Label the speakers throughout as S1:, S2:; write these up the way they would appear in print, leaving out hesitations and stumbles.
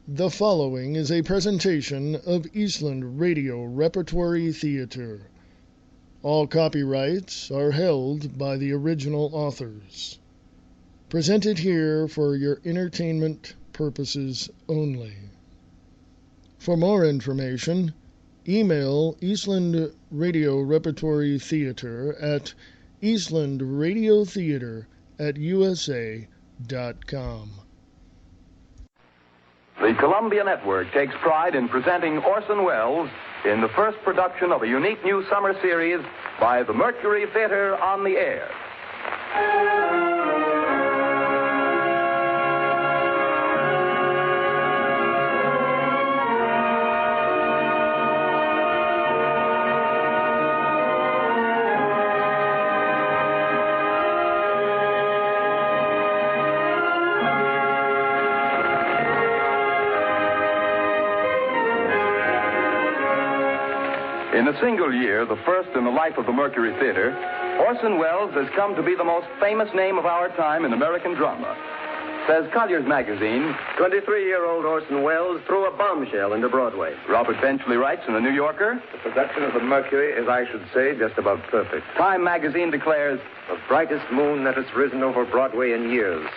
S1: The following is a presentation of Eastland Radio Repertory Theater. All copyrights are held by the original authors. Presented here for your entertainment purposes only. For more information, email Eastland Radio Repertory Theater at eastlandradiotheater@usa.com.
S2: The Columbia Network takes pride in presenting Orson Welles in the first production of a unique new summer series by the Mercury Theater on the Air. In a single year, the first in the life of the Mercury Theater, Orson Welles has come to be the most famous name of our time in American drama. Says Collier's Magazine,
S3: 23-year-old Orson Welles threw a bombshell into Broadway.
S2: Robert Benchley writes in the New Yorker,
S3: The production of the Mercury is, I should say, just about perfect.
S2: Time Magazine declares,
S3: The brightest moon that has risen over Broadway in years.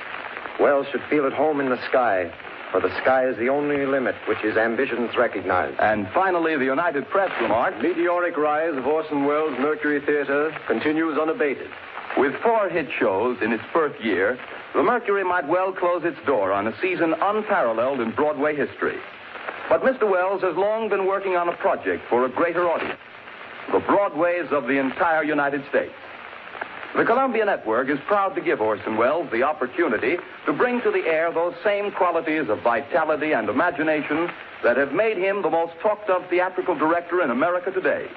S3: Welles should feel at home in the sky, for the sky is the only limit which his ambitions recognize.
S2: And finally, the United Press remarked,
S3: Meteoric rise of Orson Welles' Mercury Theater continues unabated.
S2: With 4 hit shows in its first year, the Mercury might well close its door on a season unparalleled in Broadway history. But Mr. Welles has long been working on a project for a greater audience, the Broadways of the entire United States. The Columbia Network is proud to give Orson Welles the opportunity to bring to the air those same qualities of vitality and imagination that have made him the most talked-of theatrical director in America today.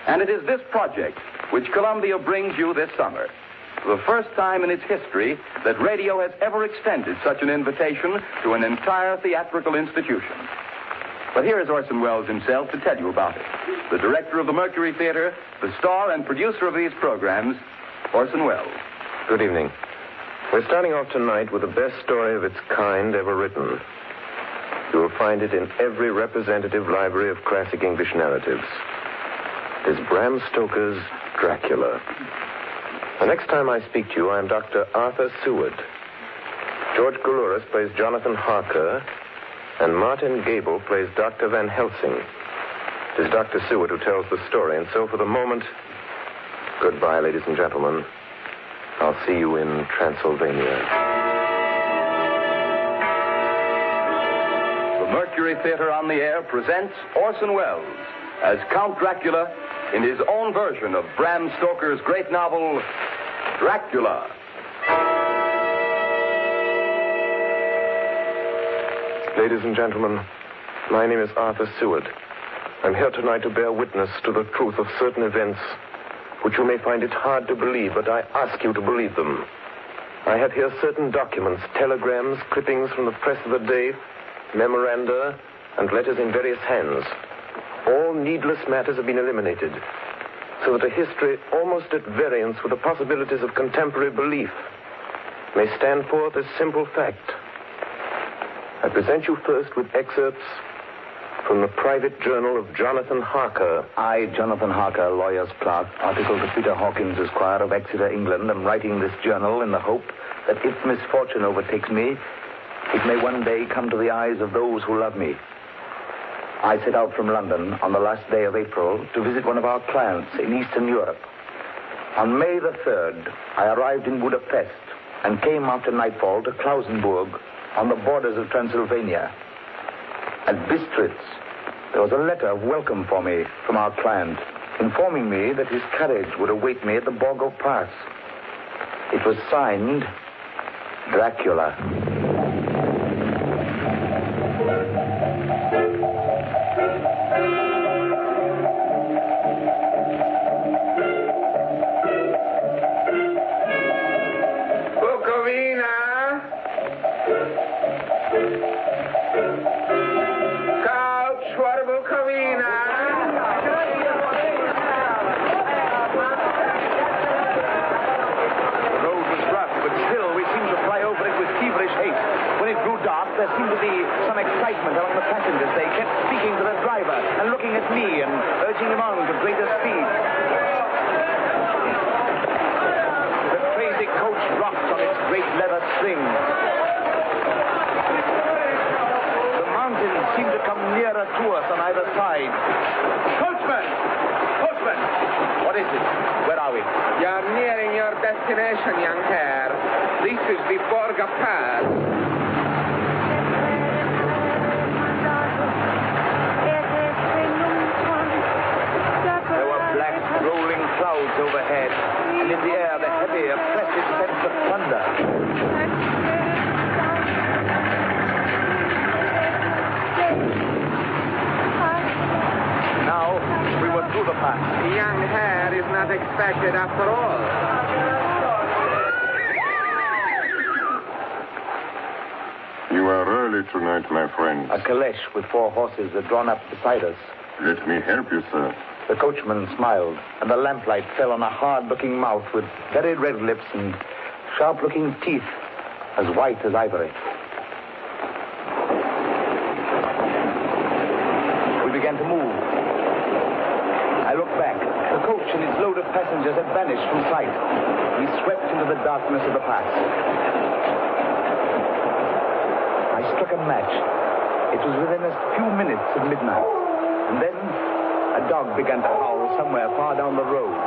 S2: And it is this project which Columbia brings you this summer. The first time in its history that radio has ever extended such an invitation to an entire theatrical institution. But here is Orson Welles himself to tell you about it. The director of the Mercury Theater, the star and producer of these programs, Orson Welles.
S4: Good evening. We're starting off tonight with the best story of its kind ever written. You will find it in every representative library of classic English narratives. It is Bram Stoker's Dracula. The next time I speak to you, I am Dr. Arthur Seward. George Goulouris plays Jonathan Harker, and Martin Gable plays Dr. Van Helsing. It is Dr. Seward who tells the story, and so for the moment, goodbye, ladies and gentlemen. I'll see you in Transylvania.
S2: The Mercury Theater on the Air presents Orson Welles as Count Dracula in his own version of Bram Stoker's great novel, Dracula.
S4: Ladies and gentlemen, my name is Arthur Seward. I'm here tonight to bear witness to the truth of certain events which you may find it hard to believe, but I ask you to believe them. I have here certain documents, telegrams, clippings from the press of the day, memoranda, and letters in various hands. All needless matters have been eliminated, so that a history almost at variance with the possibilities of contemporary belief may stand forth as simple fact. I present you first with excerpts from the private journal of Jonathan Harker.
S5: I, Jonathan Harker, lawyer's clerk, article to Peter Hawkins, Esquire of Exeter, England, am writing this journal in the hope that if misfortune overtakes me, it may one day come to the eyes of those who love me. I set out from London on the last day of April to visit one of our clients in Eastern Europe. On May the 3rd, I arrived in Budapest and came after nightfall to Klausenburg on the borders of Transylvania. At Bistritz, there was a letter of welcome for me from our client, informing me that his carriage would await me at the Borgo Pass. It was signed, Dracula.
S2: When it grew
S5: grew dark, there seemed to be some excitement among the passengers. They kept speaking to the driver and looking at me and urging him on to greater speed. The crazy coach rocked on its great leather strings. The mountains seemed to come nearer to us on either side. Coachman! Coachman! What is it? Where are we?
S6: You're nearing your destination, young hare. This is the Borga Pass.
S5: There were black, rolling clouds overhead, and in the air the heavy, oppressive sense of thunder. Now, we were through the pass.
S6: The young hare is not expected after all.
S4: You are early tonight, my friend.
S5: A caleche with 4 horses had drawn up beside us.
S4: Let me help you, sir.
S5: The coachman smiled, and the lamplight fell on a hard-looking mouth with very red lips and sharp-looking teeth as white as ivory. We began to move. I looked back. The coach and its load of passengers had vanished from sight. We swept into the darkness of the pass. I struck a match. It was within a few minutes of midnight. And then a dog began to howl somewhere far down the road.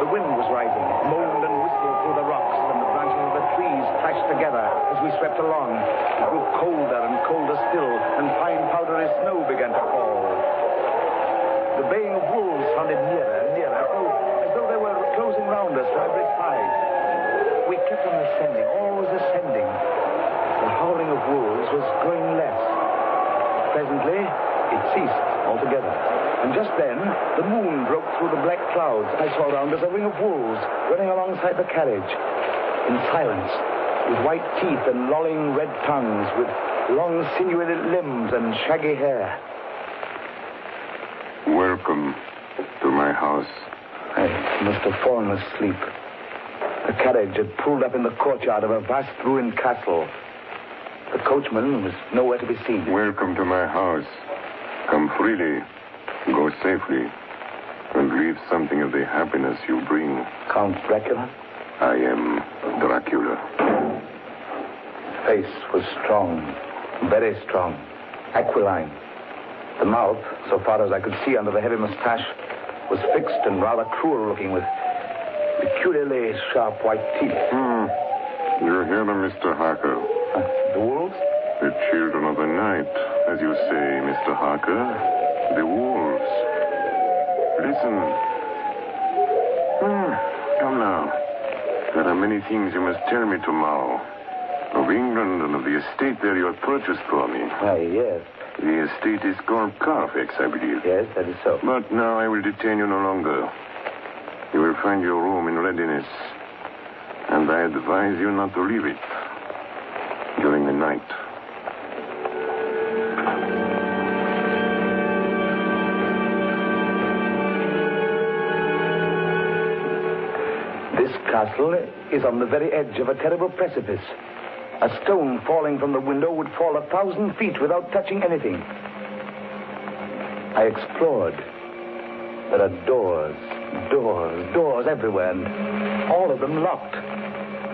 S5: The wind was rising. It moaned and whistled through the rocks, and the branches of the trees clashed together as we swept along. It grew colder and colder still, and fine powdery snow began to fall. The baying of wolves sounded nearer and nearer, as though they were closing round us from every side. We kept on ascending, always ascending. The howling of wolves was growing less. Presently, it ceased altogether. And just then, the moon broke through the black clouds. I saw around us a ring of wolves running alongside the carriage. In silence, with white teeth and lolling red tongues, with long sinewy limbs and shaggy hair.
S4: Welcome to my house.
S5: I must have fallen asleep. The carriage had pulled up in the courtyard of a vast ruined castle. The coachman was nowhere to be seen.
S4: Welcome to my house. Come freely, go safely, and leave something of the happiness you bring.
S5: Count Dracula?
S4: I am Dracula.
S5: His face was strong, very strong, aquiline. The mouth, so far as I could see under the heavy mustache, was fixed and rather cruel looking, with peculiarly sharp white teeth.
S4: You hear them, Mr. Harker.
S5: The wolves?
S4: The children of the night, as you say, Mr. Harker. The wolves. Listen. Come now. There are many things you must tell me tomorrow. Of England and of the estate there you have purchased for me.
S5: Yes.
S4: The estate is called Carfax, I believe.
S5: Yes, that is so.
S4: But now I will detain you no longer. You will find your room in readiness. And I advise you not to leave it during the night.
S5: This castle is on the very edge of a terrible precipice. A stone falling from the window would fall 1,000 feet without touching anything. I explored. There are doors everywhere, and all of them locked.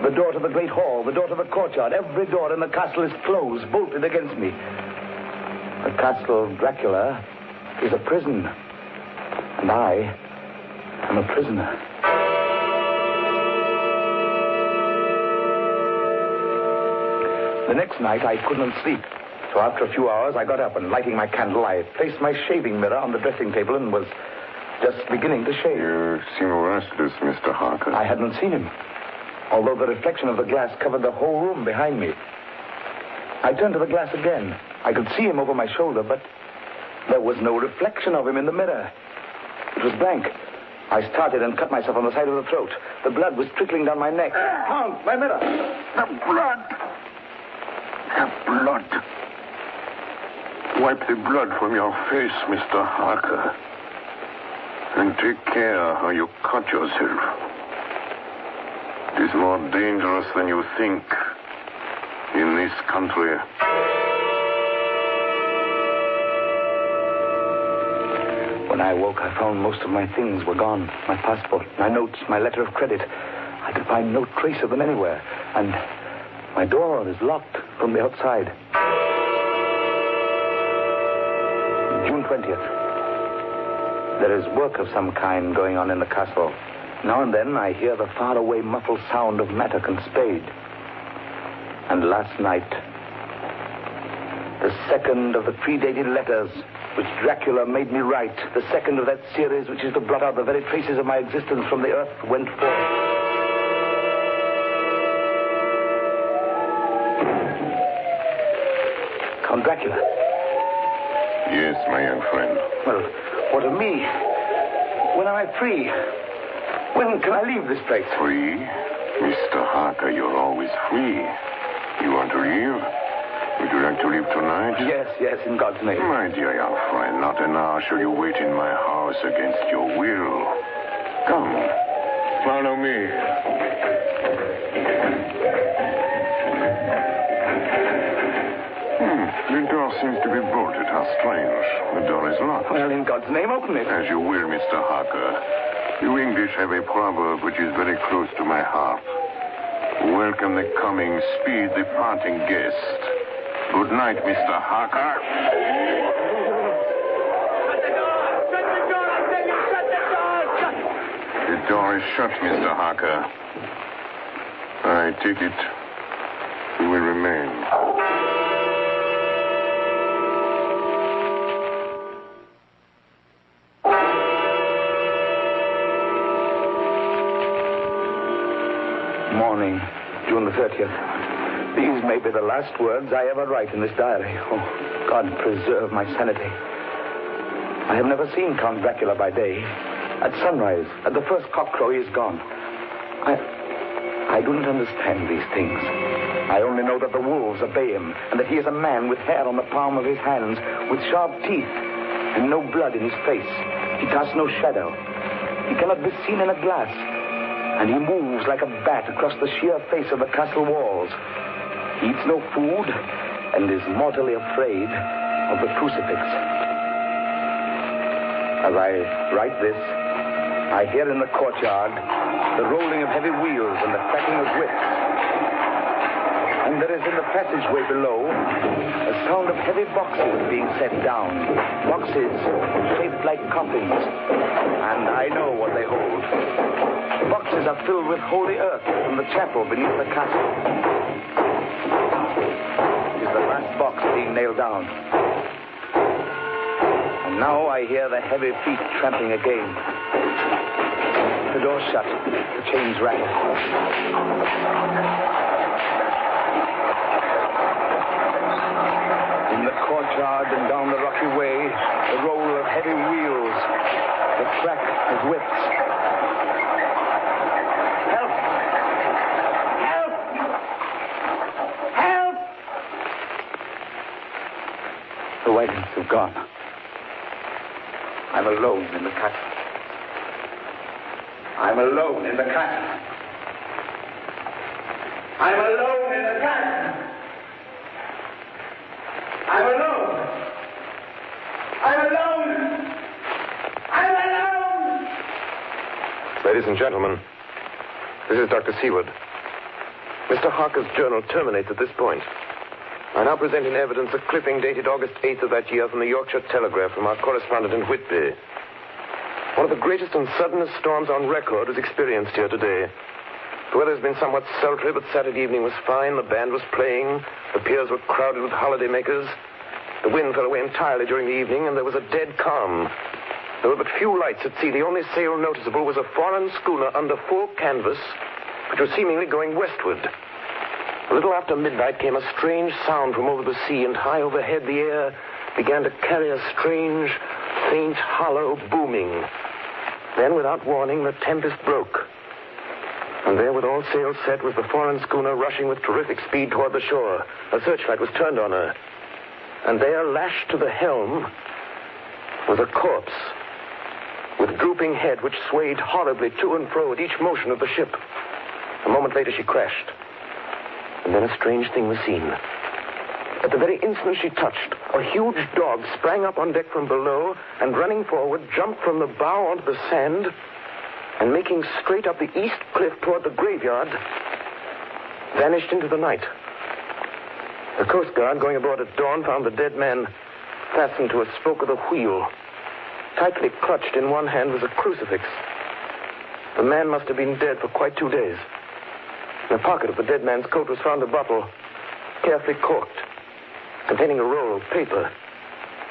S5: The door to the great hall, the door to the courtyard, every door in the castle is closed, bolted against me. The castle of Dracula is a prison, and I am a prisoner. The next night, I couldn't sleep. So after a few hours, I got up and, lighting my candle, I placed my shaving mirror on the dressing table and was just beginning to shave.
S4: You seem restless, Mr. Harker.
S5: I hadn't seen him, although the reflection of the glass covered the whole room behind me. I turned to the glass again. I could see him over my shoulder, but there was no reflection of him in the mirror. It was blank. I started and cut myself on the side of the throat. The blood was trickling down my neck. Count, my mirror!
S4: The blood! The blood! Wipe the blood from your face, Mr. Harker. And take care how you cut yourself. It is more dangerous than you think.
S7: in this country.
S5: When I woke, I found most of my things were gone. My passport, my notes, my letter of credit. I could find no trace of them anywhere. And my door is locked from the outside. June 20th. There is work of some kind going on in the castle. Now and then I hear the faraway muffled sound of mattock and spade. And last night, the second of the predated letters which Dracula made me write, the second of that series which is to blot out the very traces of my existence from the earth, went forth. Count Dracula.
S7: Yes, my young friend.
S5: Well, what of me? When am I free? When can I leave this place?
S7: Free? Mr. Harker, you're always free. You want to leave? Would you like to leave tonight?
S5: Yes, in God's name.
S7: My dear young friend, not an hour shall you wait in my house against your will. Come, follow me. The door seems to be bolted. How strange. The door is locked.
S5: Well, in God's name, open it.
S7: As you will, Mr. Harker. You English have a proverb which is very close to my heart. Welcome the coming, speed the parting guest. Good night, Mr. Harker.
S6: Shut the door! Shut the door! I tell you, shut the door! Shut!
S7: The door is shut, Mr. Harker. I take it you will remain.
S5: Morning, June the 30th. These may be the last words I ever write in this diary. Oh, God preserve my sanity. I have never seen Count Dracula by day. At sunrise, at the first cockcrow, he is gone. I do not understand these things. I only know that the wolves obey him, and that he is a man with hair on the palm of his hands, with sharp teeth, and no blood in his face. He casts no shadow. He cannot be seen in a glass. And he moves like a bat across the sheer face of the castle walls. He eats no food and is mortally afraid of the crucifix. As I write this, I hear in the courtyard the rolling of heavy wheels and the cracking of whips. And there is in the passageway below a sound of heavy boxes being set down. Boxes shaped like coffins. And I know what they hold. The boxes are filled with holy earth from the chapel beneath the castle. It is the last box being nailed down. And now I hear the heavy feet tramping again. The door shut. The chains rattle. In the courtyard and down the rocky way, the roll of heavy wheels, the crack of whips. Help! Help! Help! The wagons have gone. I'm alone in the castle. I'm alone in the castle. I'm alone in the castle. I'm alone. I'm alone. I'm alone.
S4: Ladies and gentlemen, this is Dr. Seward. Mr. Harker's journal terminates at this point. I now present in evidence a clipping dated August 8th of that year from the Yorkshire Telegraph from our correspondent in Whitby. One of the greatest and suddenest storms on record was experienced here today. The weather has been somewhat sultry, but Saturday evening was fine. The band was playing. The piers were crowded with holidaymakers. The wind fell away entirely during the evening, and there was a dead calm. There were but few lights at sea. The only sail noticeable was a foreign schooner under full canvas, which was seemingly going westward. A little after midnight came a strange sound from over the sea, and high overhead the air began to carry a strange, faint, hollow booming. Then, without warning, the tempest broke. And there, with all sails set, was the foreign schooner rushing with terrific speed toward the shore. A searchlight was turned on her. And there, lashed to the helm, was a corpse with drooping head which swayed horribly to and fro at each motion of the ship. A moment later, she crashed. And then a strange thing was seen. At the very instant she touched, a huge dog sprang up on deck from below and, running forward, jumped from the bow onto the sand and, making straight up the east cliff toward the graveyard, vanished into the night. The Coast Guard, going aboard at dawn, found the dead man fastened to a spoke of the wheel. Tightly clutched in one hand was a crucifix. The man must have been dead for quite 2 days. In the pocket of the dead man's coat was found a bottle, carefully corked, containing a roll of paper.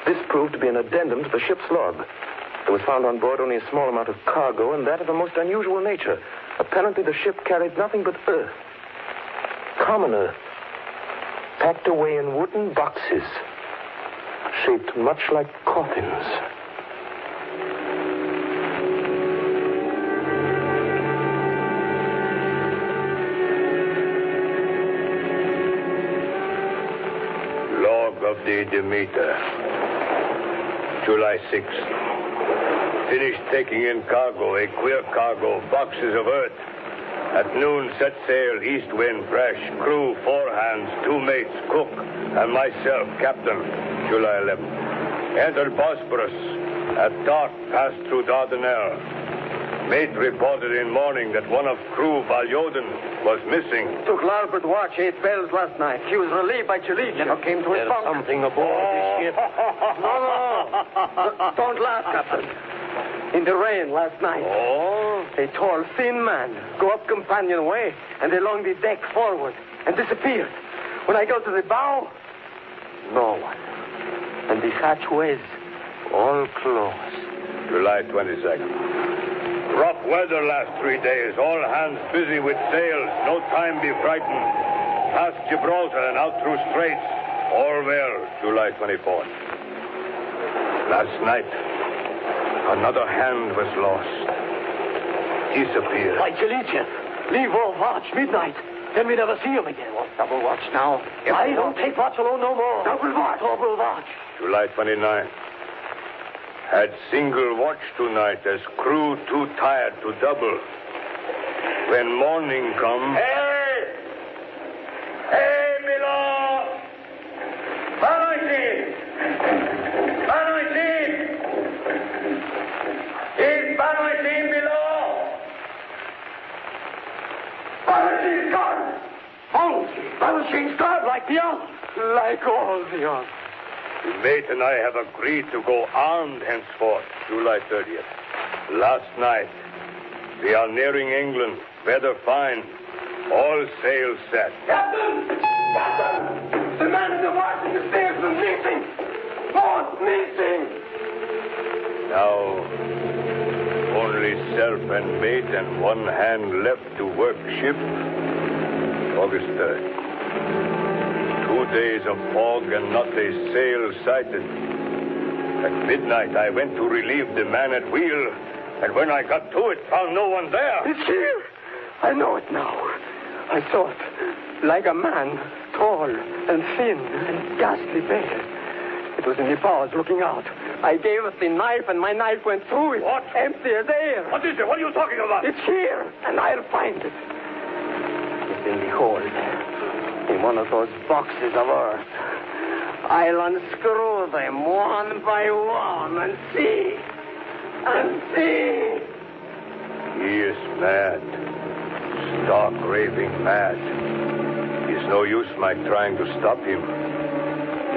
S4: This proved to be an addendum to the ship's log. There was found on board only a small amount of cargo, and that of a most unusual nature. Apparently the ship carried nothing but earth. Common earth, packed away in wooden boxes, shaped much like coffins.
S8: Log of the Demeter, July 6th. Finished taking in cargo, a queer cargo, boxes of earth. At noon, set sail, east wind, fresh. Crew, 4 hands, 2 mates, cook, and myself, captain, July 11th. Entered Bosporus. At dark, passed through Dardanelles. Mate reported in morning that one of crew, Valjoden, was missing.
S9: Took larboard watch, 8 bells last night. He was relieved by Chile. Never came to his bunk.
S3: Something aboard this ship.
S9: No. Don't laugh, Captain. In the rain last night.
S8: Oh?
S9: A tall, thin man go up companionway and along the deck forward and disappeared. When I go to the bow, no one. And the hatchways all closed.
S8: July 22nd. Rough weather last 3 days. All hands busy with sails. No time be frightened. Past Gibraltar and out through straits. All well. July 24th. Last night, another hand was lost. Disappeared.
S9: By Chilicia. Leave off watch, midnight. Then we never see him again. What, double watch now? I don't take watch alone no more. Double watch. Double watch.
S8: July 29th. Had single watch tonight as crew too tired to double. When morning come...
S9: Hey! Hey, Milo! Banoitin! Banoitin! Is Banoitin below? Banoitin's gone! Banoitin's gone like the others. Like all the others.
S8: The mate and I have agreed to go armed henceforth, July 30th. Last night, we are nearing England. Weather fine. All sails set.
S9: Captain! Captain! The man in the watch in the stairs was missing! Both missing!
S8: Now, only self and mate and 1 hand left to work ship. August 3rd. 2 days of fog and not a sail sighted. At midnight, I went to relieve the man at wheel, and when I got to it, found no one there.
S9: It's here! I know it now. I saw it. Like a man, tall and thin and ghastly pale. It was in the bows looking out. I gave it the knife, and my knife went through it.
S8: What?
S9: Empty as air.
S8: What is it? What are you talking about?
S9: It's here, and I'll find it. It's in the hold. In one of those boxes of earth. I'll unscrew them one by one and see. And see.
S8: He is mad. Stark raving mad. It's no use my trying to stop him.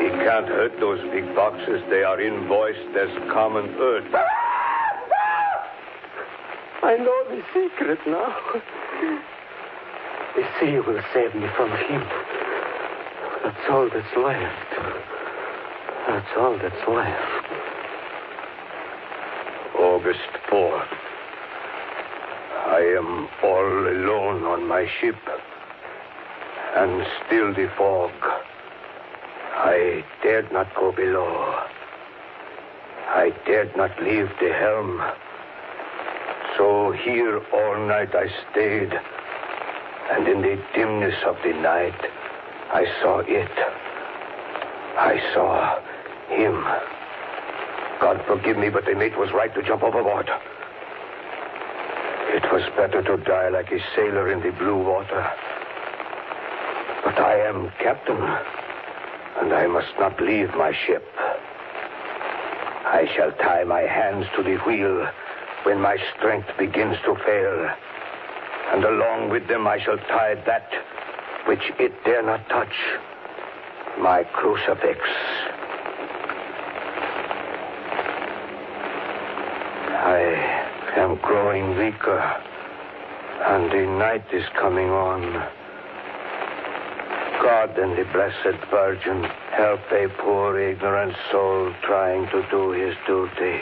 S8: He can't hurt those big boxes. They are invoiced as common earth.
S9: I know the secret now. The sea will save me from him. That's all that's left. That's all that's left.
S8: August 4th. I am all alone on my ship. And still the fog. I dared not go below. I dared not leave the helm. So here all night I stayed. And in the dimness of the night, I saw it. I saw him. God forgive me, but the mate was right to jump overboard. It was better to die like a sailor in the blue water. But But I am captain, and I must not leave my ship. I shall tie my hands to the wheel when my strength begins to fail, and along with them I shall tie that which it dare not touch, my crucifix. I am growing weaker, and the night is coming on. God and the Blessed Virgin help a poor ignorant soul trying to do his duty.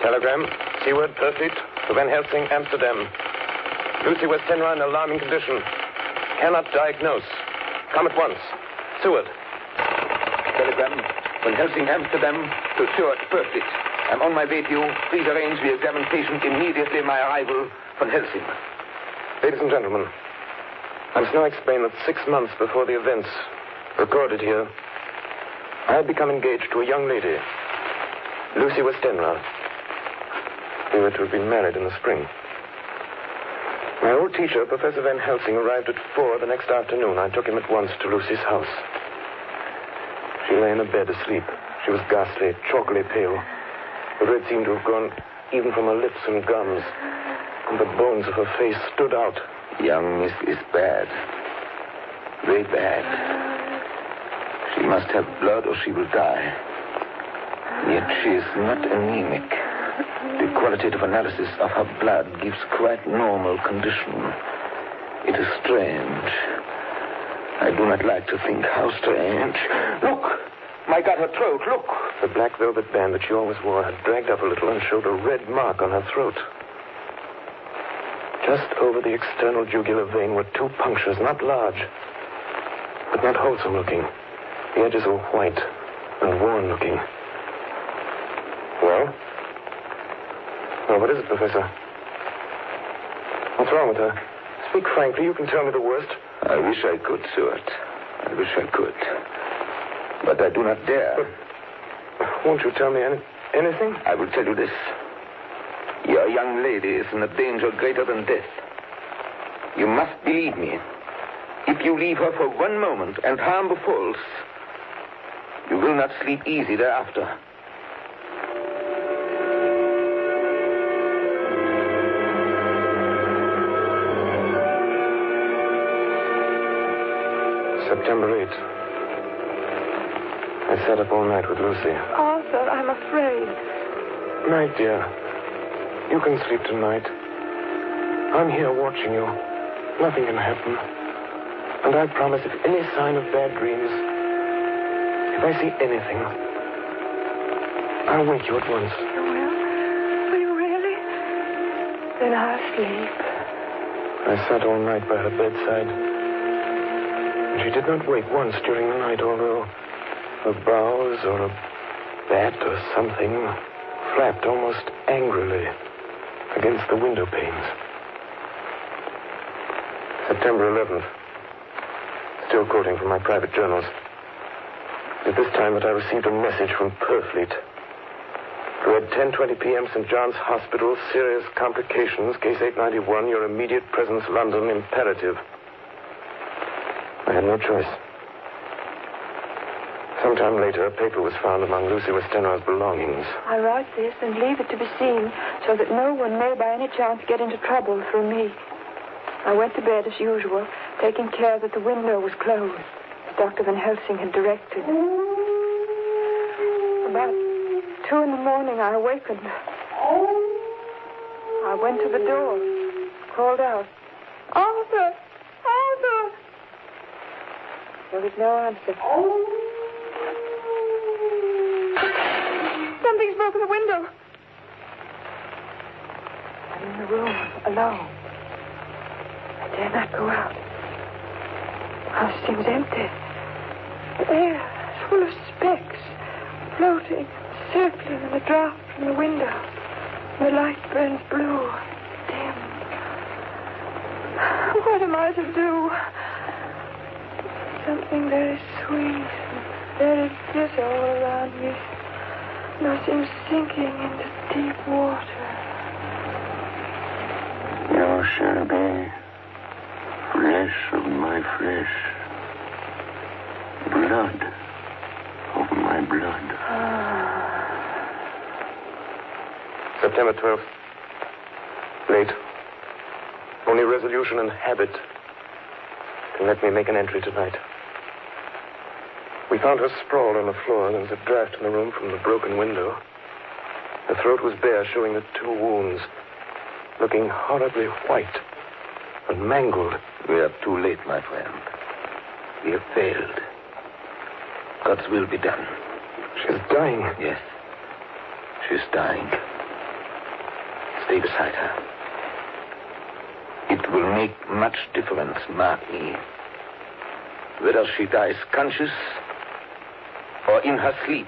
S4: Telegram, Seward, Perfleet, to Van Helsing, Amsterdam. Lucy Westenra in alarming condition. Cannot diagnose. Come at once. Seward.
S6: Telegram, Van Helsing, Amsterdam, to Stuart, Perfleet. I'm on my way to you. Please arrange the examination immediately my arrival, Van Helsing.
S4: Ladies and gentlemen, I must now explain that 6 months before the events recorded here, I had become engaged to a young lady, Lucy Westenra. We were to have been married in the spring. My old teacher, Professor Van Helsing, arrived at 4 the next afternoon. I took him at once to Lucy's house. She lay in a bed asleep. She was ghastly, chalkily pale. The red seemed to have gone even from her lips and gums, and the bones of her face stood out.
S5: Young Miss is bad. Very bad. She must have blood or she will die. Yet she is not anemic. The qualitative analysis of her blood gives quite normal condition. It is strange. I do not like to think how strange.
S6: Look! My God, her throat, look!
S4: The black velvet band that she always wore had dragged up a little and showed a red mark on her throat. Just over the external jugular vein were 2 punctures, not large, but not wholesome looking. The edges were white and worn looking. Well? Well, what is it, Professor? What's wrong with her? Speak frankly. You can tell me the worst.
S5: I wish I could, Stuart. I wish I could. But I do not dare.
S4: But won't you tell me anything?
S5: I will tell you this. Your young lady is in a danger greater than death. You must believe me. If you leave her for one moment and harm befalls, you will not sleep easy thereafter.
S4: September 8th. I sat up all night with Lucy.
S10: Arthur, I'm afraid.
S4: Night, dear. You can sleep tonight. I'm here watching you. Nothing can happen. And I promise if any sign of bad dreams, if I see anything, I'll wake you at once.
S10: You will? Will you really? Then I'll sleep.
S4: I sat all night by her bedside. She did not wake once during the night, although her brows or a bat or something flapped almost angrily against the window panes. September 11th. Still quoting from my private journals. At this time that I received a message from Perfleet. Who at 10:20 p.m. St. John's Hospital, serious complications, case 891, your immediate presence, London, imperative. I had no choice. Sometime later, a paper was found among Lucy Westenra's belongings.
S10: I write this and leave it to be seen so that no one may by any chance get into trouble through me. I went to bed as usual, taking care that the window was closed, as Dr. Van Helsing had directed. About 2 a.m, I awakened. I went to the door, called out, "Arthur! Arthur!" There was no answer. Something's broken the window. I'm in the room, alone. I dare not go out. The house seems empty. The air is full of specks, floating, circling in the draught from the window. The light burns blue, dim. What am I to do? Something very sweet and very bitter all around me. Nothing sinking into deep water.
S7: You shall be flesh of my flesh, blood of my blood.
S4: September 12th. Late. Only resolution and habit can let me make an entry tonight. We found her sprawled on the floor. There was a draft in the room from the broken window. Her throat was bare, showing the 2 wounds, looking horribly white and mangled.
S5: We are too late, my friend. We have failed. God's will be done.
S4: She's dying.
S5: Yes. She's dying. Stay beside her. It will make much difference, mark me, whether she dies conscious or in her sleep.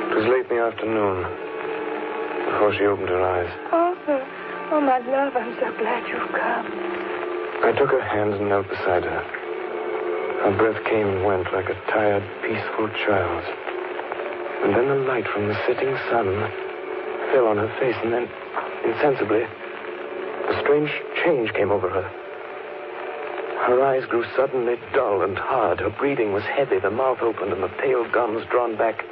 S4: It was late in the afternoon before she opened her eyes.
S10: Arthur, oh, my love, I'm so glad you've come.
S4: I took her hand and knelt beside her. Her breath came and went like a tired, peaceful child's. And then the light from the setting sun fell on her face, and then, insensibly, a strange change came over her. Her eyes grew suddenly dull and hard. Her breathing was heavy. The mouth opened, and the pale gums drawn back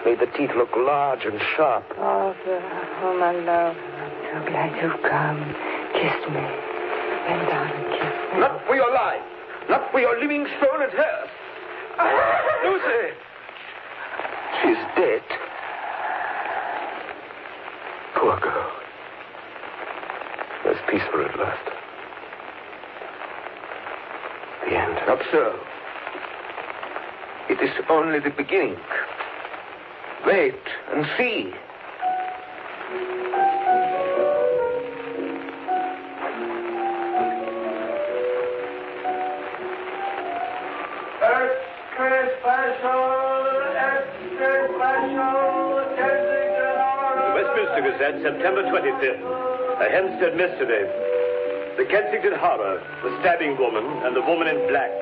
S4: made the teeth look large and sharp.
S10: Arthur, oh, my love, I'm so glad you've come. Kiss me. Bend down and kiss me.
S6: Not for your life. Not for your living soul and hers. Lucy!
S5: She's dead.
S4: Poor girl. There's peace for her at last. The end.
S6: Not so. It is only the beginning. Wait and see.
S11: Gazette, September 25th. A Hempstead mystery. The Kensington Horror, the stabbing woman, and the woman in black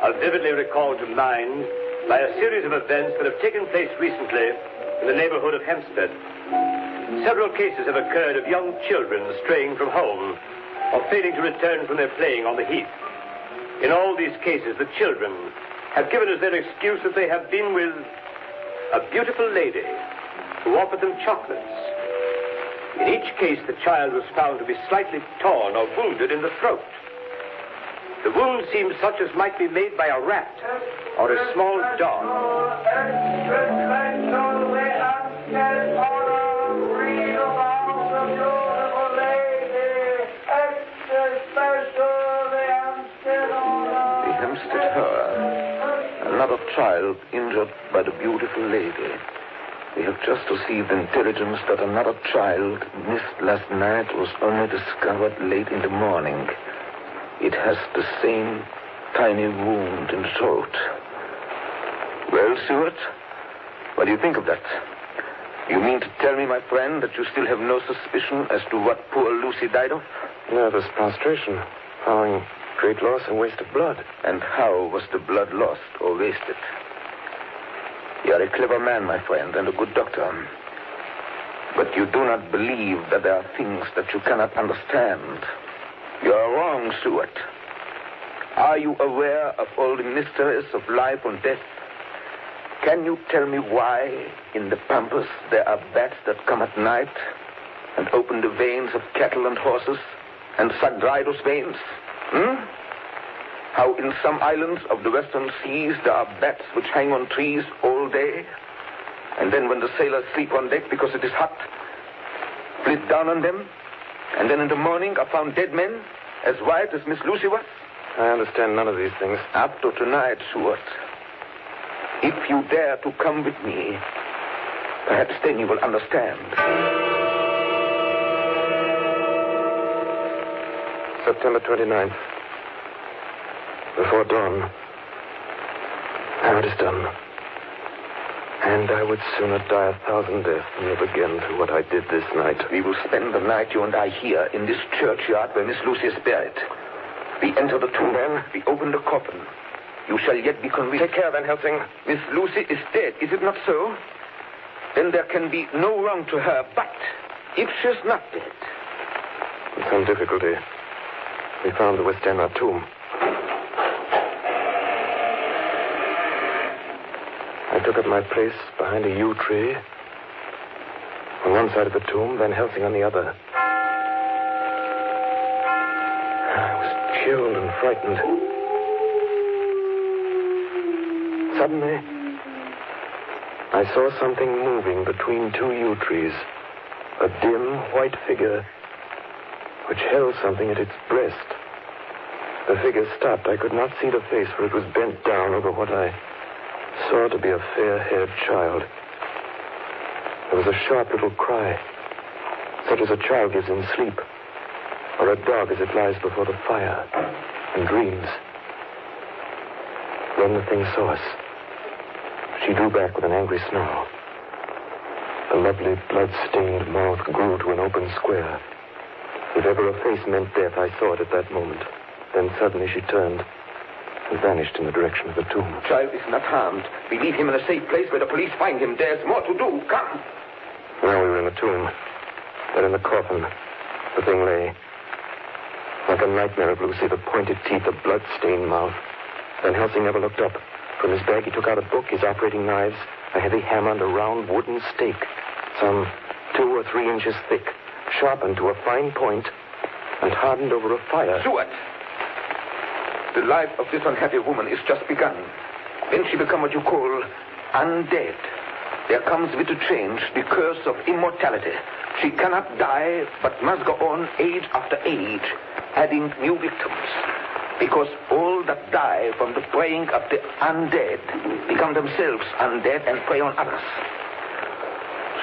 S11: are vividly recalled to mind by a series of events that have taken place recently in the neighborhood of Hempstead. Several cases have occurred of young children straying from home or failing to return from their playing on the heath. In all these cases, the children have given as their excuse that they have been with a beautiful lady who offered them chocolates. In each case, the child was found to be slightly torn or wounded in the throat. The wound seemed such as might be made by a rat or a small dog.
S5: The Hempstead Horror. Another child injured by the beautiful lady. We have just received intelligence that another child missed last night was only discovered late in the morning. It has the same tiny wound in the throat. Well, Stuart, what do you think of that? You mean to tell me, my friend, that you still have no suspicion as to what poor Lucy died of?
S4: Nervous prostration, following great loss and waste of blood.
S5: And how was the blood lost or wasted? You are a clever man, my friend, and a good doctor. But you do not believe that there are things that you cannot understand. You are wrong, Stuart. Are you aware of all the mysteries of life and death? Can you tell me why in the pampas there are bats that come at night and open the veins of cattle and horses and suck dry those veins? How in some islands of the western seas there are bats which hang on trees all day, and then when the sailors sleep on deck because it is hot, flit down on them, and then in the morning are found dead men as white as Miss Lucy was?
S4: I understand none of these things.
S5: Up to tonight, Stuart. If you dare to come with me, perhaps then you will understand.
S4: September 29th. Before dawn. Now it is done. And I would sooner die 1,000 deaths than live again through what I did this night.
S6: We will spend the night, you and I, here in this churchyard where Miss Lucy is buried. We enter the tomb, then we open the coffin. You shall yet be convinced.
S4: Take care, Van Helsing.
S6: Miss Lucy is dead, is it not so? Then there can be no wrong to her, but if she's not dead...
S4: With some difficulty, we found the West End tomb. I took up my place behind a yew tree. On one side of the tomb, Van Helsing on the other. I was chilled and frightened. Suddenly, I saw something moving between two yew trees. A dim, white figure which held something at its breast. The figure stopped. I could not see the face, for it was bent down over what I saw to be a fair-haired child. There was a sharp little cry, such as a child gives in sleep, or a dog as it lies before the fire and dreams. Then the thing saw us. She drew back with an angry snarl. The lovely blood-stained mouth grew to an open square. If ever a face meant death, I saw it at that moment. Then suddenly she turned and vanished in the direction of the tomb.
S6: The child is not harmed. We leave him in a safe place where the police find him. There's more to do. Come.
S4: Now we were in the tomb. Then in the coffin, the thing lay. Like a nightmare of Lucy, the pointed teeth, the blood-stained mouth. Van Helsing never looked up. From his bag, he took out a book, his operating knives, a heavy hammer, and a round wooden stake, some 2 or 3 inches thick, sharpened to a fine point, and hardened over a fire.
S6: Stewart! The life of this unhappy woman is just begun. Then she become what you call undead. There comes with the change the curse of immortality. She cannot die, but must go on age after age, adding new victims. Because all that die from the preying of the undead become themselves undead and prey on others.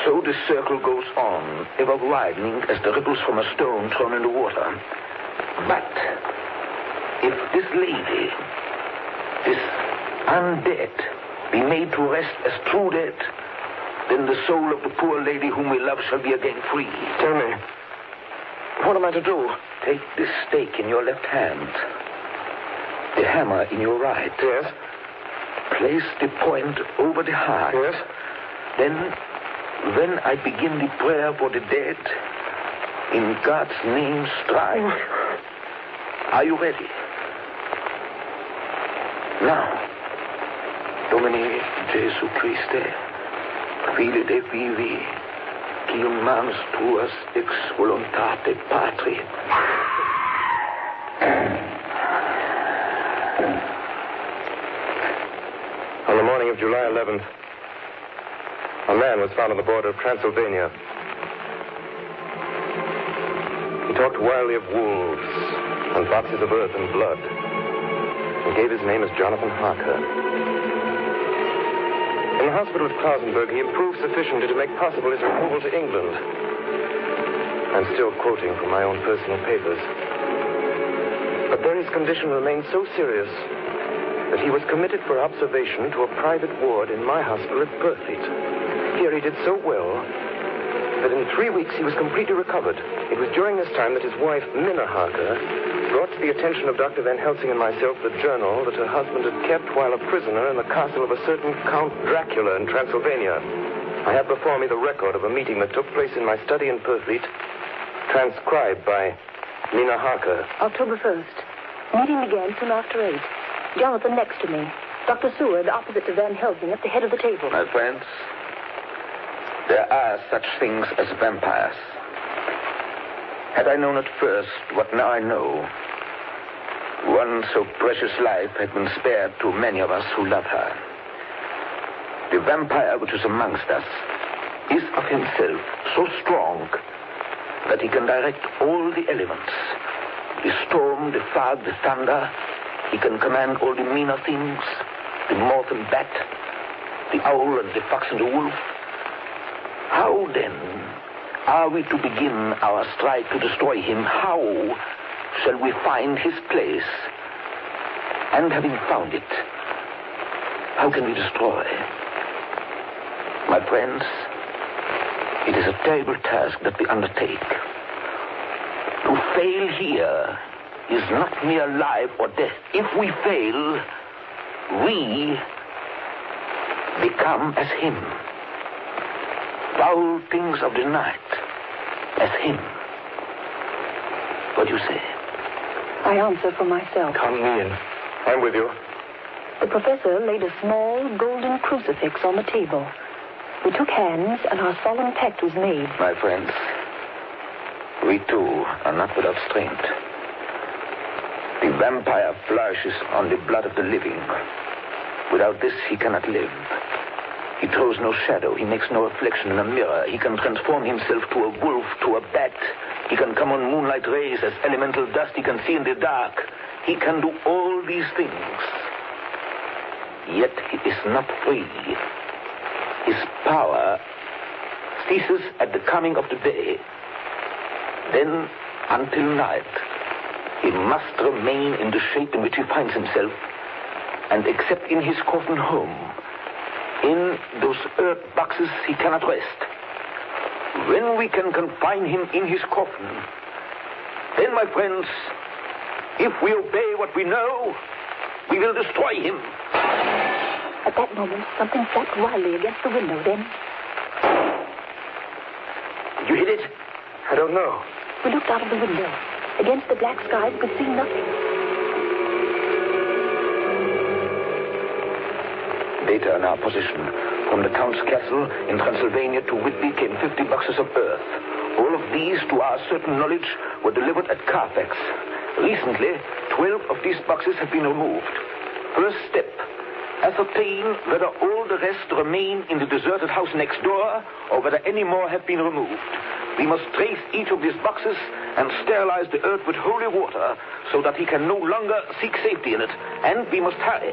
S6: So the circle goes on, ever widening as the ripples from a stone thrown in the water. But if this lady, this undead, be made to rest as true dead, then the soul of the poor lady whom we love shall be again free.
S4: Tell me, what am I to do?
S6: Take this stake in your left hand, the hammer in your right.
S4: Yes.
S6: Place the point over the heart.
S4: Yes.
S6: Then, when I begin the prayer for the dead, in God's name strike. Are you ready? Now, Domine Jesu Christe, Fili de vivi, qui mans tuas ex voluntate Patri.
S4: On the morning of July 11th, a man was found on the border of Transylvania. He talked wildly of wolves and boxes of earth and blood, and gave his name as Jonathan Harker. In the hospital at Klausenberg, he improved sufficiently to make possible his removal to England. I'm still quoting from my own personal papers. But then his condition remained so serious that he was committed for observation to a private ward in my hospital at Purfleet. Here he did so well that in 3 weeks he was completely recovered. It was during this time that his wife, Minna Harker, brought to the attention of Dr. Van Helsing and myself the journal that her husband had kept while a prisoner in the castle of a certain Count Dracula in Transylvania. I have before me the record of a meeting that took place in my study in Purfleet, transcribed by Minna Harker.
S12: October 1st. Meeting began soon after 8. Jonathan next to me. Dr. Seward opposite to Van Helsing at the head of the table.
S6: My friends, there are such things as vampires. Had I known at first what now I know, one so precious life had been spared to many of us who love her. The vampire which is amongst us is of himself so strong that he can direct all the elements. The storm, the fog, the thunder. He can command all the meaner things, the moth and bat, the owl and the fox and the wolf. How, then, are we to begin our strike to destroy him? How shall we find his place? And having found it, how can we destroy? My friends, it is a terrible task that we undertake. To fail here is not mere life or death. If we fail, we become as him. Foul things of the night, as him. What do you say?
S12: I answer for myself.
S4: Count me in. I'm with you.
S12: The professor laid a small golden crucifix on the table. We took hands, and our solemn pact was made.
S6: My friends, we too are not without strength. The vampire flourishes on the blood of the living. Without this, he cannot live. He throws no shadow. He makes no reflection in a mirror. He can transform himself to a wolf, to a bat. He can come on moonlight rays as elemental dust. He can see in the dark. He can do all these things. Yet he is not free. His power ceases at the coming of the day. Then, until night, he must remain in the shape in which he finds himself, and except in his coffin home, in those earth boxes, he cannot rest. When we can confine him in his coffin, then, my friends, if we obey what we know, we will destroy him.
S12: At that moment, something flapped wildly against the window. Then
S6: Did you hit it?
S4: I don't know.
S12: we looked out of the window. Against the black skies, we could see nothing.
S6: Data in our position. From the Count's castle in Transylvania to Whitby came 50 boxes of earth. All of these, to our certain knowledge, were delivered at Carfax. Recently, 12 of these boxes have been removed. First step, ascertain whether all the rest remain in the deserted house next door or whether any more have been removed. We must trace each of these boxes and sterilize the earth with holy water so that he can no longer seek safety in it. And we must hurry.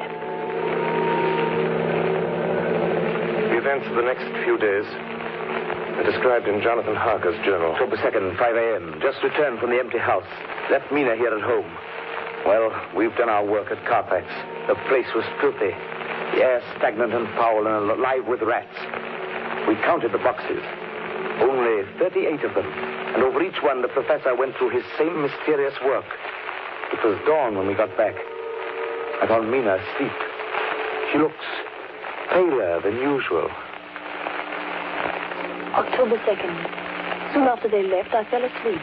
S4: The events of the next few days are described in Jonathan Harker's journal.
S5: October 2nd, 5 a.m. Just returned from the empty house. Left Mina here at home. Well, we've done our work at Carfax. The place was filthy. The air stagnant and foul and alive with rats. We counted the boxes. Only 38 of them. And over each one, the professor went through his same mysterious work. It was dawn when we got back. I found Mina asleep. She looks paler than usual.
S12: October 2nd. Soon after they left, I fell asleep.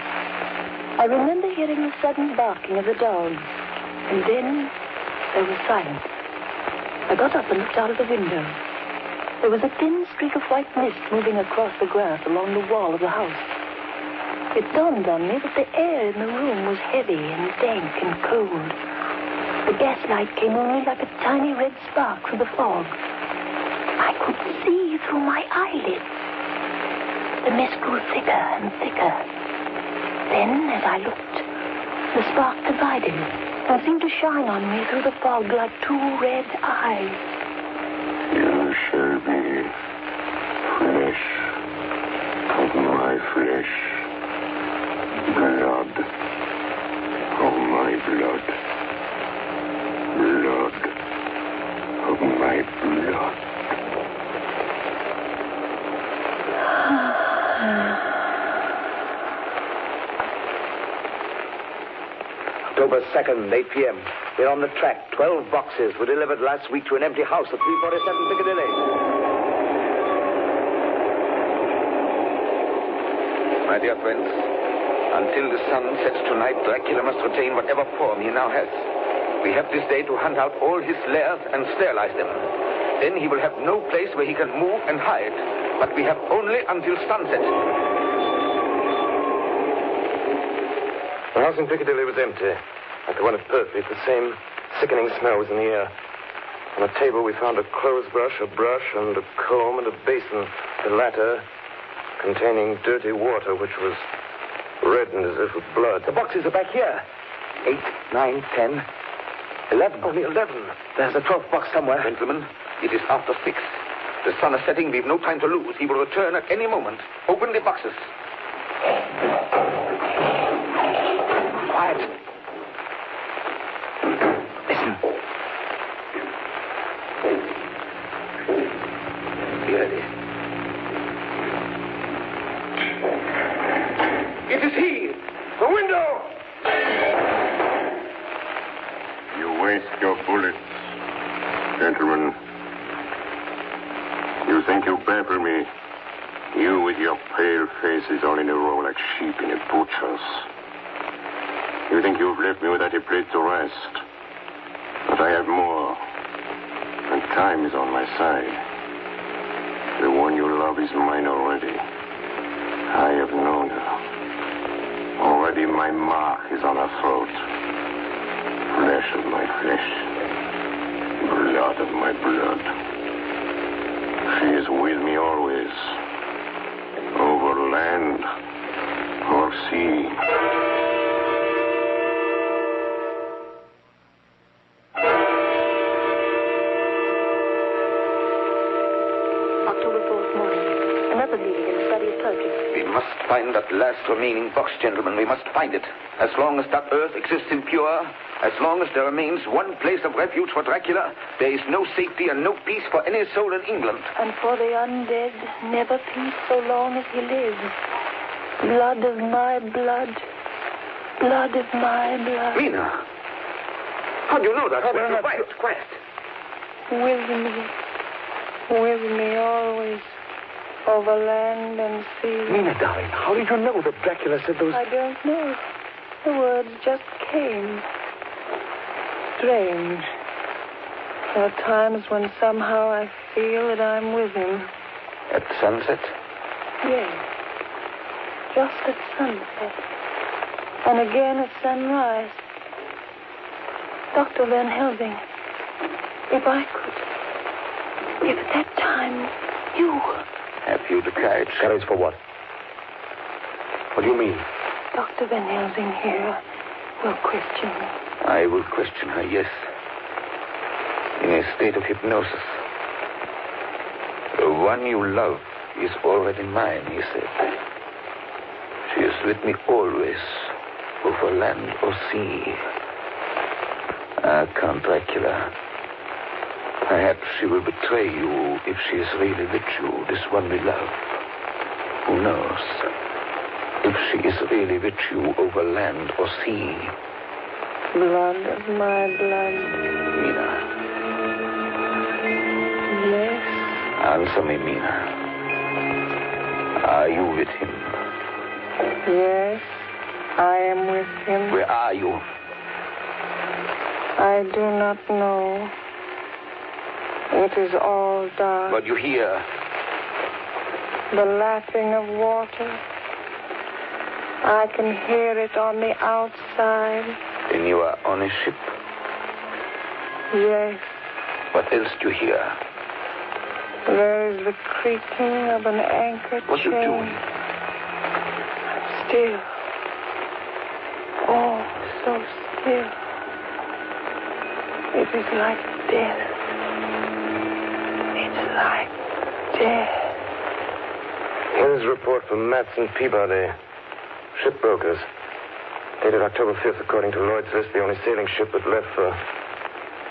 S12: I remember hearing the sudden barking of the dogs. And then there was silence. I got up and looked out of the window. There was a thin streak of white mist moving across the grass along the wall of the house. It dawned on me that the air in the room was heavy and dank and cold. The gaslight came only like a tiny red spark through the fog. I could see through my eyelids. The mist grew thicker and thicker. Then, as I looked, the spark divided and seemed to shine on me through the fog like two red eyes.
S7: You shall be flesh of my flesh, blood of my blood, blood of my blood.
S5: October 2nd, 8 p.m. We're on the track. 12 boxes were delivered last week to an empty house at 347 Piccadilly.
S6: My dear friends, until the sun sets tonight, Dracula must retain whatever form he now has. We have this day to hunt out all his lairs and sterilize them. Then he will have no place where he can move and hide. But we have only until sunset.
S4: The house in Piccadilly was empty. Like the one at Purfleet, the same sickening smell was in the air. On a table, we found a clothes brush, a brush, and a comb, and a basin. The latter containing dirty water, which was reddened as if with blood.
S5: The boxes are back here. 8, 9, 10, 11. Only 11. There's a 12th box somewhere.
S6: Gentlemen, it is after 6. The sun is setting. We've no time to lose. He will return at any moment. Open the boxes.
S5: Quiet. Listen.
S6: Be ready. It is he! The window!
S7: You waste your bullets, gentlemen. You think you baffle me? You with your pale faces all in a row like sheep in a butcher's. You think you've left me without a place to rest. But I have more. And time is on my side. The one you love is mine already. I have known her. Already my mark is on her throat. Flesh of my flesh. Blood of my blood. She is with me always. Over land or sea.
S12: October 4th morning. Another meeting in the study of poetry.
S5: We must find that last remaining box, gentlemen. We must find it. As long as that earth exists impure, as long as there remains one place of refuge for Dracula, there is no safety and no peace for any soul in England.
S12: And for the undead, never peace so long as he lives. Blood of my blood. Blood of my blood.
S6: Mina! How do you know that? Quiet.
S10: With me always, over land and sea.
S6: Mina, darling, how did you know that Dracula said those...
S10: I don't know. The words just came. Strange. There are times when somehow I feel that I'm with him.
S5: At sunset?
S10: Yes. Just at sunset. And again at sunrise. Dr. Van Helsing, if I could... If at that time you...
S5: Have you the courage?
S6: Courage for what? What do you mean?
S10: Dr. Van Helsing here will question me.
S5: I will question her, yes. In a state of hypnosis. The one you love is already mine, he said. She is with me always, over land or sea. Ah, Count Dracula. Perhaps she will betray you if she is really with you, this one we love. Who knows? If she is really with you over land or sea.
S10: Blood of my blood.
S5: Mina.
S10: Yes?
S5: Answer me, Mina. Are you with him?
S10: Yes, I am with him.
S5: Where are you?
S10: I do not know. It is all dark.
S5: But you hear?
S10: The lapping of water. I can hear it on the outside.
S5: Then you are on a ship.
S10: Yes.
S5: What else do you hear?
S10: There is the creaking of an anchor chain.
S5: What are you doing?
S10: Still. Oh, so still. It is like death. It's like death.
S3: Here's a report from Matson Peabody, shipbrokers. Dated October 5th, according to Lloyd's list, the only sailing ship that left for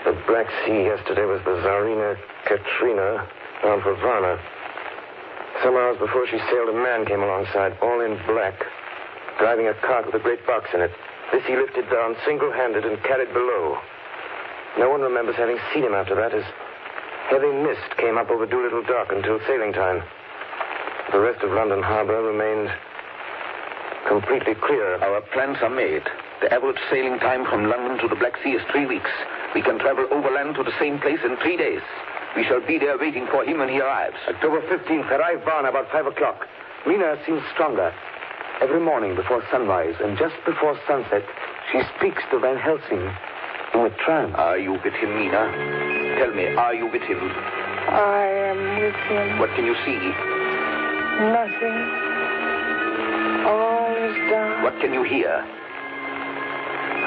S3: the Black Sea yesterday was the Tsarina Katrina, bound for Varna. Some hours before she sailed, a man came alongside, all in black, driving a cart with a great box in it. This he lifted down single-handed and carried below. No one remembers having seen him after that, as heavy mist came up over Doolittle Dock until sailing time. The rest of London Harbor remained completely clear.
S5: Our plans are made. The average sailing time from London to the Black Sea is 3 weeks. We can travel overland to the same place in 3 days. We shall be there waiting for him when he arrives.
S6: October 15th, arrive Varna about 5 o'clock. Mina seems stronger. Every morning before sunrise and just before sunset, she speaks to Van Helsing in a trance.
S5: Are you with him, Mina? Tell me, are you with him?
S10: I am with him.
S5: What can you see?
S10: Nothing. All is dark.
S5: What can you hear?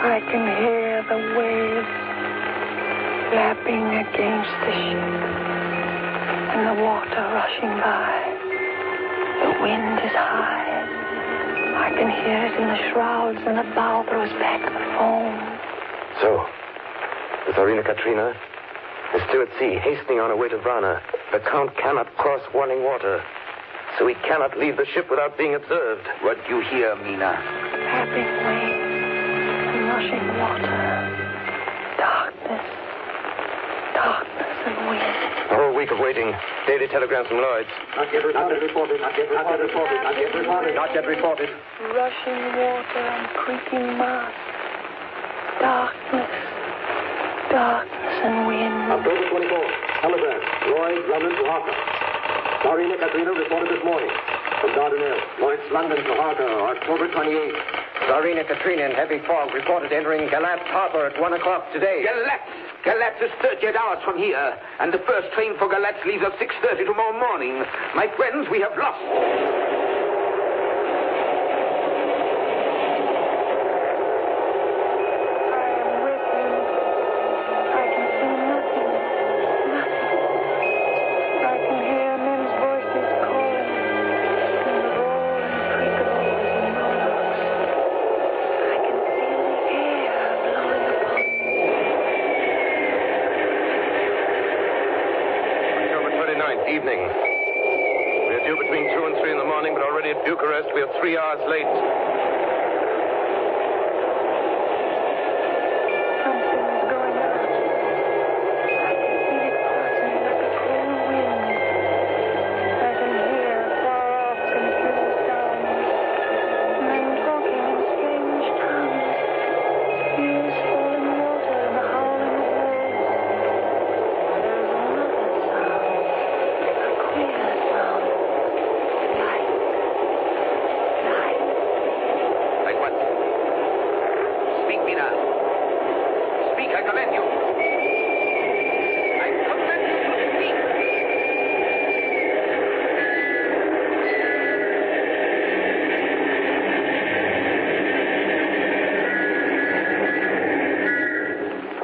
S10: I can hear the waves lapping against the ship and the water rushing by. The wind is high. I can hear it in the shrouds and the bow throws back the foam.
S3: So, the Tsarina Katrina is still at sea, hastening on her way to Varna. The Count cannot cross running water. so we cannot leave the ship without being observed.
S6: What do you hear, Mina?
S10: Tapping waves and rushing water. Darkness. Darkness and wind.
S3: A whole week of waiting. Daily telegrams from Lloyd's.
S11: Not yet reported. Not yet reported.
S10: Rushing water and creaking masts. Darkness. Darkness and wind.
S11: October 24th. Telegram. Lloyd, London to Harker. Sarina Katrina reported this morning. From Dardanelles. Lloyd's, London to Harker, October 28th.
S9: Sarina Katrina in heavy fog reported entering Galatz Harbor at 1 o'clock today.
S6: Galatz is 38 hours from here, and the first train for Galatz leaves at 6:30 tomorrow morning. My friends, we have lost.
S3: Evening. We're due between 2 and 3 in the morning, but already at Bucharest we are 3 hours late.
S10: Something's going on. I can feel it passing like a cold wind. I can hear far off confused sounds. Men talking in strange tongues. Tears falling water in the howling of waves. There's another sound. Queer sound.
S6: Like what? Speak, Mina. Speak, I command you. I command you to speak.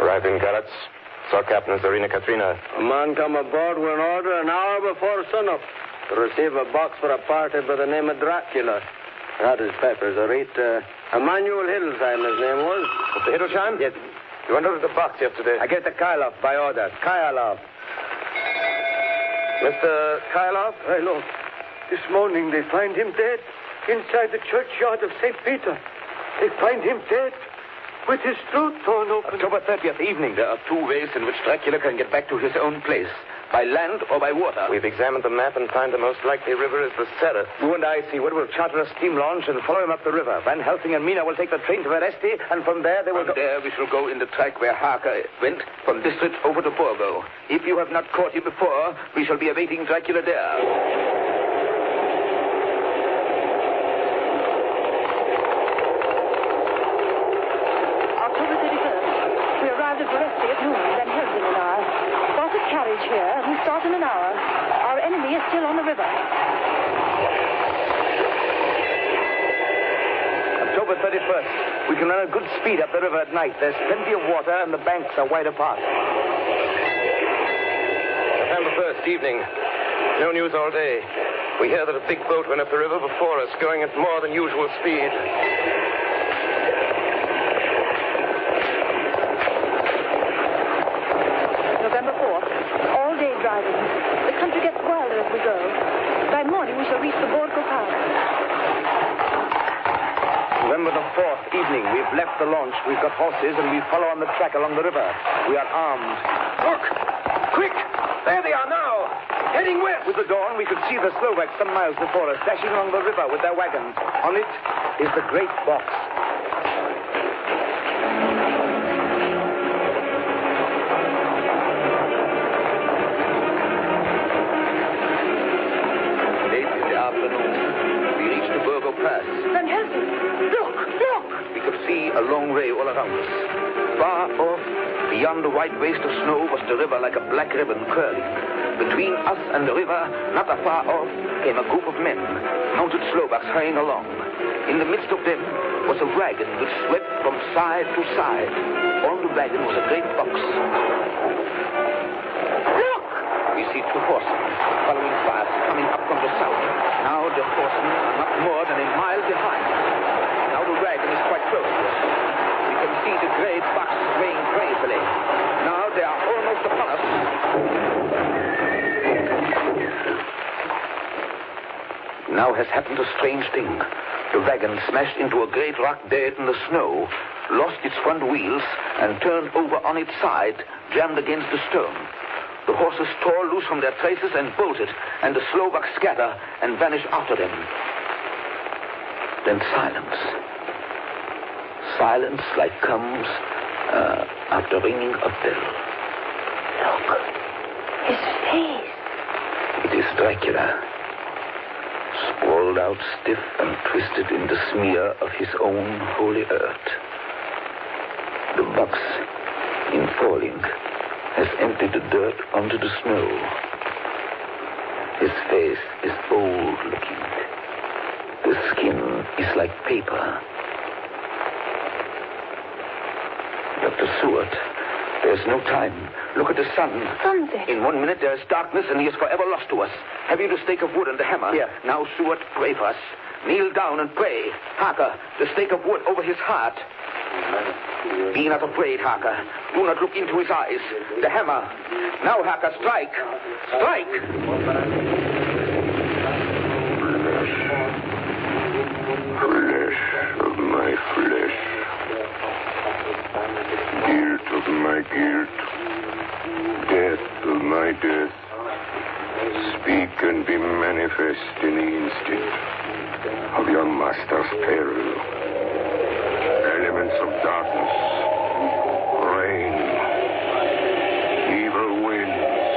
S3: Arrived in Galatz. Saw Captain Sarina Katrina.
S9: A man come aboard with an order an hour before sunup to receive a box for a party by the name of Dracula. Had his papers, I read. Emmanuel Hildesheim, his name was.
S3: Mr. Hildesheim?
S9: Yes.
S3: You went over to the box yesterday.
S9: I get the Kylov by order. Kylov.
S3: Mr. Kylov?
S11: I know. This morning they find him dead inside the churchyard of St. Peter. They find him dead with his throat torn open.
S6: October 30th evening. There are two ways in which Dracula can get back to his own place. By land or by water.
S3: We've examined the map and find the most likely river is the Sereth.
S5: You and I, Seaward, will charter a steam launch and follow him up the river. Van Helsing and Mina will take the train to Veresti, and from there they will
S6: From there we shall go in the track where Harker went, from District over to Borgo. If you have not caught him before, we shall be awaiting Dracula there.
S12: Here, and we start in an hour. Our enemy is still on the river.
S5: October 31st. We can run at good speed up the river at night. There's plenty of water, and the banks are wide apart.
S3: November 1st, evening. No news all day. We hear that a big boat went up the river before us, going at more than usual speed.
S12: November 4th. All-day driving. The country gets wilder as we go. By morning, we shall reach the Borgo Pass.
S5: November the 4th, evening. We've left the launch. We've got horses, and we follow on the track along the river. We are armed.
S6: Look! Quick! There they are now! Heading west!
S5: With the dawn, we could see the Slovaks some miles before us, dashing along the river with their wagons. On it is the great box.
S6: Late in the afternoon, we reached the Borgo Pass.
S12: Van Helsing! Look! Look!
S6: We could see a long ray all around us. Far off, beyond the white waste of snow, was the river like a black ribbon curling. Between us and the river, not afar off, came a group of men, mounted Slovaks hurrying along. In the midst of them was a wagon which swept from side to side. On the wagon was a great box.
S12: Look!
S6: We see two horsemen following fast, coming up from the south. Now the horsemen are not more than a mile behind. Now the wagon is quite close to us. We can see the great box swaying crazily. Now they are almost upon us. Now has happened a strange thing. The wagon smashed into a great rock bed in the snow, lost its front wheels, and turned over on its side, jammed against a stone. The horses tore loose from their traces and bolted, and the Slovaks scatter and vanish after them. Then silence. Silence like comes after ringing a bell.
S12: Look, his face.
S6: It is Dracula, sprawled out stiff and twisted in the smear of his own holy earth. The box, in falling, has emptied the dirt onto the snow. His face is old-looking. The skin is like paper. Dr. Seward, there's no time. Look at the sun.
S12: Sunset.
S6: In 1 minute there is darkness and he is forever lost to us. Have you the stake of wood and the hammer?
S5: Yes.
S6: Now, Seward, pray for us. Kneel down and pray. Harker, the stake of wood over his heart. Be not afraid, Harker. Do not look into his eyes. The hammer. Now, Harker, strike. Strike!
S7: Flesh of my flesh. Guilt of my guilt. Death of my death. Speak and be manifest in the instant of your master's peril. Elements of darkness, rain, evil winds,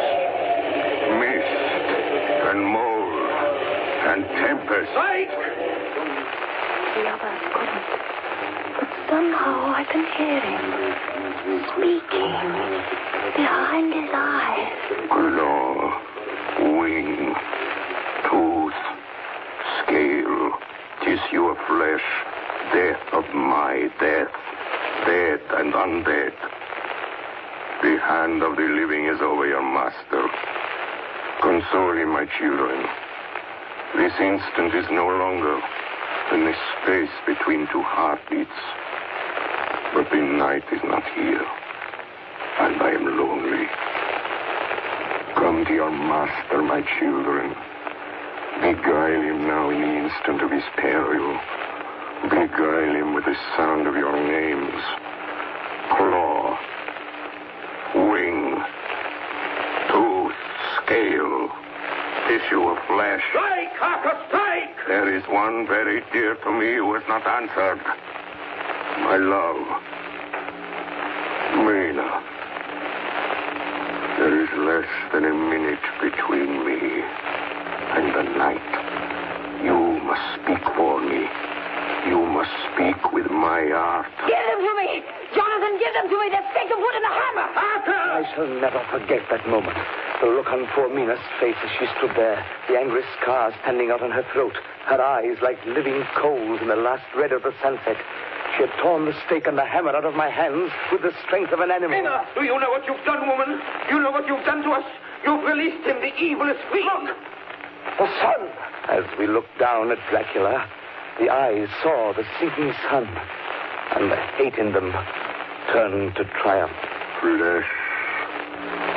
S7: mist and mold and tempest.
S6: Strike!
S12: The others couldn't. But somehow I can hear him speaking behind his eyes.
S7: Claw, wing, tooth, scale, tissue of flesh, death of my death, dead and undead. The hand of the living is over your master. Console him, my children. This instant is no longer than the space between two heartbeats. But the night is not here, and I am lonely. Come to your master, my children. Beguile him now in the instant of his peril. Beguile him with the sound of your names. Claw, wing, tooth, scale, tissue of flesh.
S6: Strike, Harker, strike!
S7: There is one very dear to me who has not answered. My love, Mina. There is less than a minute between me and the night. You must speak for me. You must speak with my heart.
S10: Give them to me! Jonathan, give them to me! The stake of wood and the hammer!
S5: I shall never forget that moment. The look on poor Mina's face as she stood there, the angry scar standing out on her throat, her eyes like living coals in the last red of the sunset. She had torn the stake and the hammer out of my hands with the strength of an animal.
S6: Mina, do you know what you've done, woman? You know what you've done to us? You've released him. The evil is free. Look!
S5: The sun! As we looked down at Dracula, the eyes saw the sinking sun, and the hate in them turned to triumph.
S7: Flesh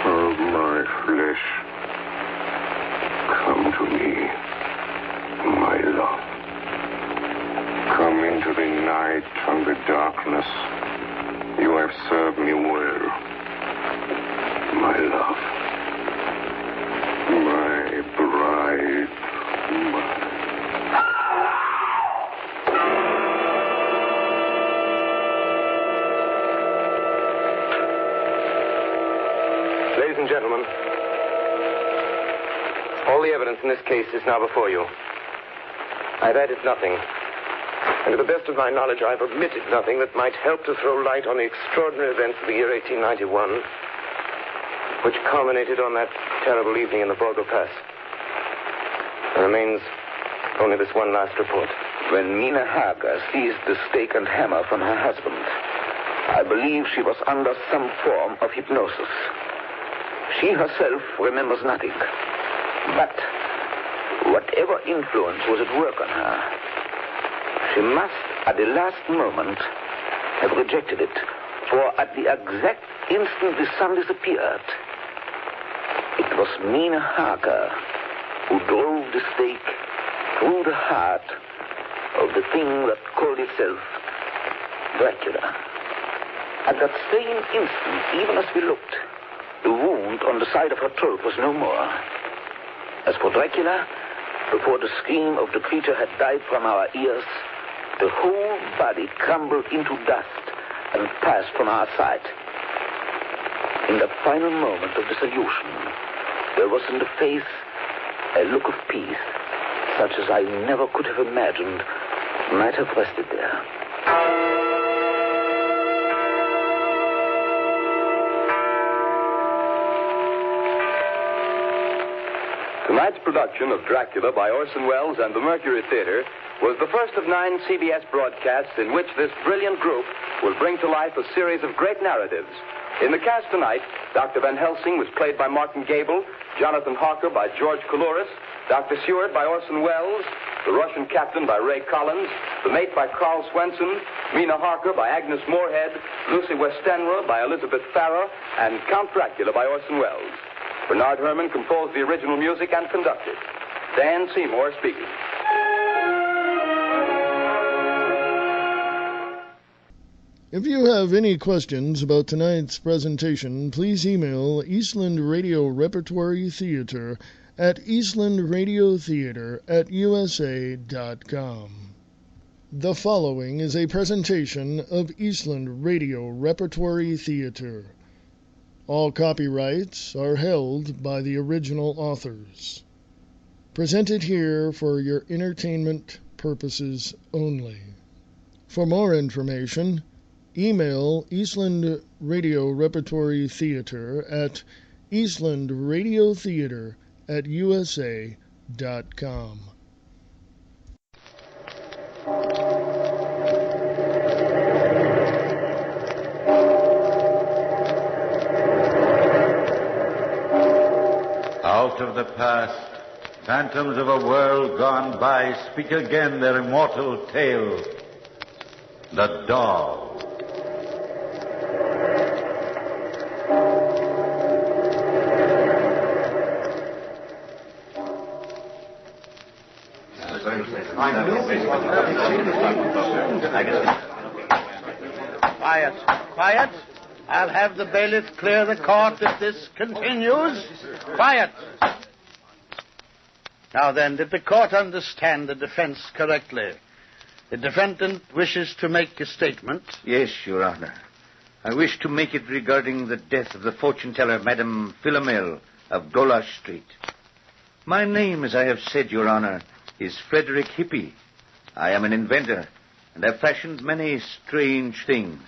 S7: of my flesh. Come to me, my love. Come into the night and the darkness. You have served me well, my love. My bride,
S3: Ladies and gentlemen, all the evidence in this case is now before you. I've added nothing. And to the best of my knowledge, I've omitted nothing that might help to throw light on the extraordinary events of the year 1891, which culminated on that terrible evening in the Borgo Pass. There remains only this one last report.
S6: When Mina Harker seized the stake and hammer from her husband, I believe she was under some form of hypnosis. She herself remembers nothing. But whatever influence was at work on her, she must, at the last moment, have rejected it. For at the exact instant the sun disappeared, it was Mina Harker who drove the stake
S5: through the heart of the thing that called itself Dracula. At that same instant, even as we looked, the wound on the side of her throat was no more. As for Dracula, before the scream of the creature had died from our ears, the whole body crumbled into dust and passed from our sight. In that final moment of dissolution, there was in the face a look of peace, such as I never could have imagined might have rested there.
S2: Tonight's production of Dracula by Orson Welles and the Mercury Theater was the first of 9 CBS broadcasts in which this brilliant group will bring to life a series of great narratives. In the cast tonight, Dr. Van Helsing was played by Martin Gable, Jonathan Harker by George Coulouris, Dr. Seward by Orson Welles, the Russian Captain by Ray Collins, the Mate by Carl Swenson, Mina Harker by Agnes Moorehead, Lucy Westenra by Elizabeth Farrer, and Count Dracula by Orson Welles. Bernard Herrmann composed the original music and conducted. Dan Seymour speaking.
S1: If you have any questions about tonight's presentation, please email Eastland Radio Repertory Theater at eastlandradiotheater@usa.com. The following is a presentation of Eastland Radio Repertory Theater. All copyrights are held by the original authors. Presented here for your entertainment purposes only. For more information, email Eastland Radio Repertory Theater at eastlandradiotheater@usa.com.
S13: Out of the past, phantoms of a world gone by speak again their immortal tale. The Dog.
S8: Quiet, quiet. I'll have the bailiff clear the court if this continues. Quiet. Now then, did the court understand the defense correctly? The defendant wishes to make a statement.
S13: Yes, Your Honor. I wish to make it regarding the death of the fortune-teller, Madame Philomel of Golash Street. My name, as I have said, Your Honor, is Frederick Hippie. I am an inventor, and have fashioned many strange things.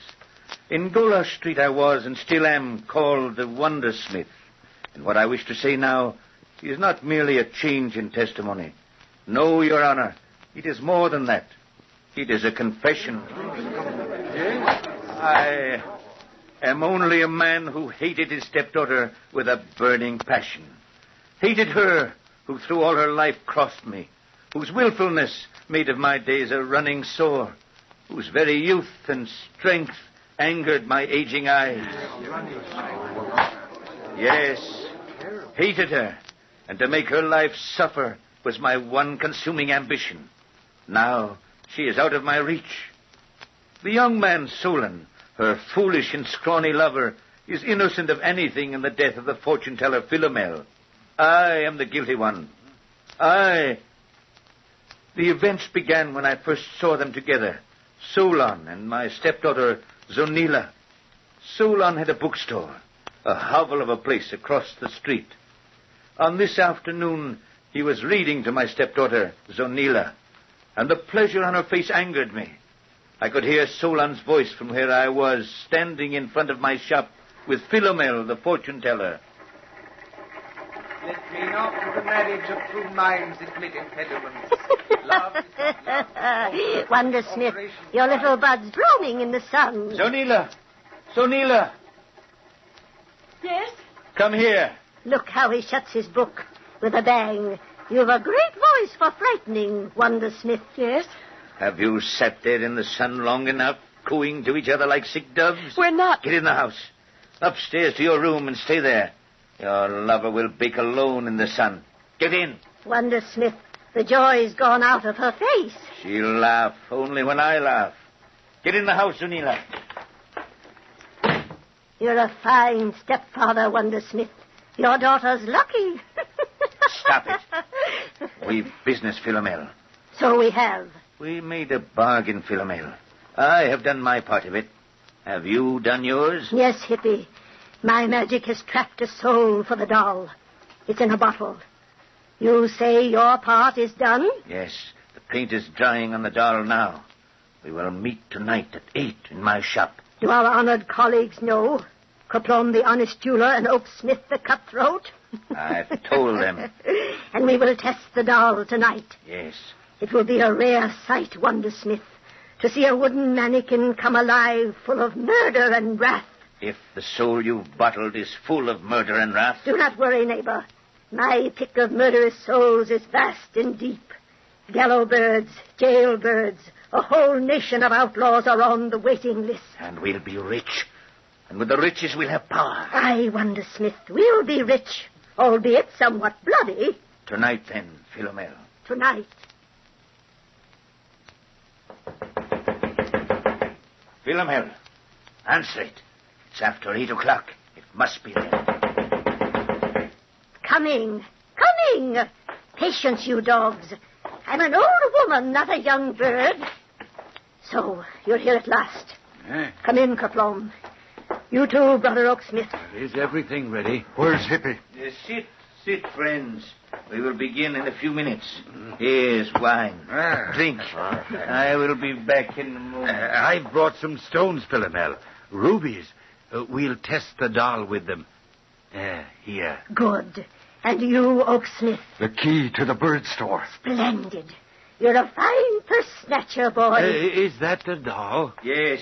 S13: In Golash Street I was, and still am, called the Wondersmith. And what I wish to say now is not merely a change in testimony. No, Your Honor, it is more than that. It is a confession. I am only a man who hated his stepdaughter with a burning passion. Hated her who through all her life crossed me, whose willfulness made of my days a running sore, whose very youth and strength angered my aging eyes. Yes, hated her, and to make her life suffer was my one consuming ambition. Now she is out of my reach. The young man, Solon, her foolish and scrawny lover, is innocent of anything in the death of the fortune-teller Philomel. I am the guilty one. The events began when I first saw them together, Solon and my stepdaughter, Zonila. Solon had a bookstore, a hovel of a place across the street. On this afternoon, he was reading to my stepdaughter, Zonila, and the pleasure on her face angered me. I could hear Solon's voice from where I was, standing in front of my shop with Philomel, the fortune-teller.
S14: Let me not the marriage of true minds admit impediments. Love is not love.
S15: Wondersmith, your little bud's blooming in the sun.
S13: Zonila! Zonila!
S15: Yes?
S13: Come here.
S15: Look how he shuts his book with a bang. You've a great voice for frightening, Wondersmith. Yes?
S13: Have you sat there in the sun long enough, cooing to each other like sick doves?
S15: We're not.
S13: Get in the house. Upstairs to your room and stay there. Your lover will bake alone in the sun. Get in.
S15: Wondersmith, The joy's gone out of her face.
S13: She'll laugh only when I laugh. Get in the house, Unila.
S15: You're a fine stepfather, Wonder Smith. Your daughter's lucky.
S13: Stop it. We've business, Philomel.
S15: So we have.
S13: We made a bargain, Philomel. I have done my part of it. Have you done yours?
S15: Yes, Hippie. My magic has trapped a soul for the doll. It's in a bottle. You say your part is done?
S13: Yes. The paint is drying on the doll now. We will meet tonight at 8 in my shop.
S15: Do our honored colleagues know? Coplon the honest jeweler and Oak Smith the cutthroat?
S13: I've told them.
S15: And we will test the doll tonight.
S13: Yes.
S15: It will be a rare sight, Wonder Smith, to see a wooden mannequin come alive full of murder and wrath.
S13: If the soul you've bottled is full of murder and wrath...
S15: Do not worry, neighbor. My pick of murderous souls is vast and deep. Gallow birds, jailbirds, a whole nation of outlaws are on the waiting list.
S13: And we'll be rich. And with the riches, we'll have power.
S15: Aye, Wonder Smith, we'll be rich, albeit somewhat bloody.
S13: Tonight, then, Philomel.
S15: Tonight.
S13: Philomel, answer it. It's after 8 o'clock. It must be there.
S15: Coming. Patience, you dogs. I'm an old woman, not a young bird. So, you're here at last. Come in, Coplon. You too, Brother Oaksmith.
S16: Is everything ready?
S17: Where's Hippie?
S13: Sit, friends. We will begin in a few minutes. Here's wine. Drink. I will be back in a moment.
S16: I've brought some stones, Philomel. Rubies. We'll test the doll with them. Here.
S15: Good. And you, Oaksmith?
S17: The key to the bird store.
S15: Splendid. You're a fine purse snatcher, boy.
S16: Is that the doll?
S13: Yes.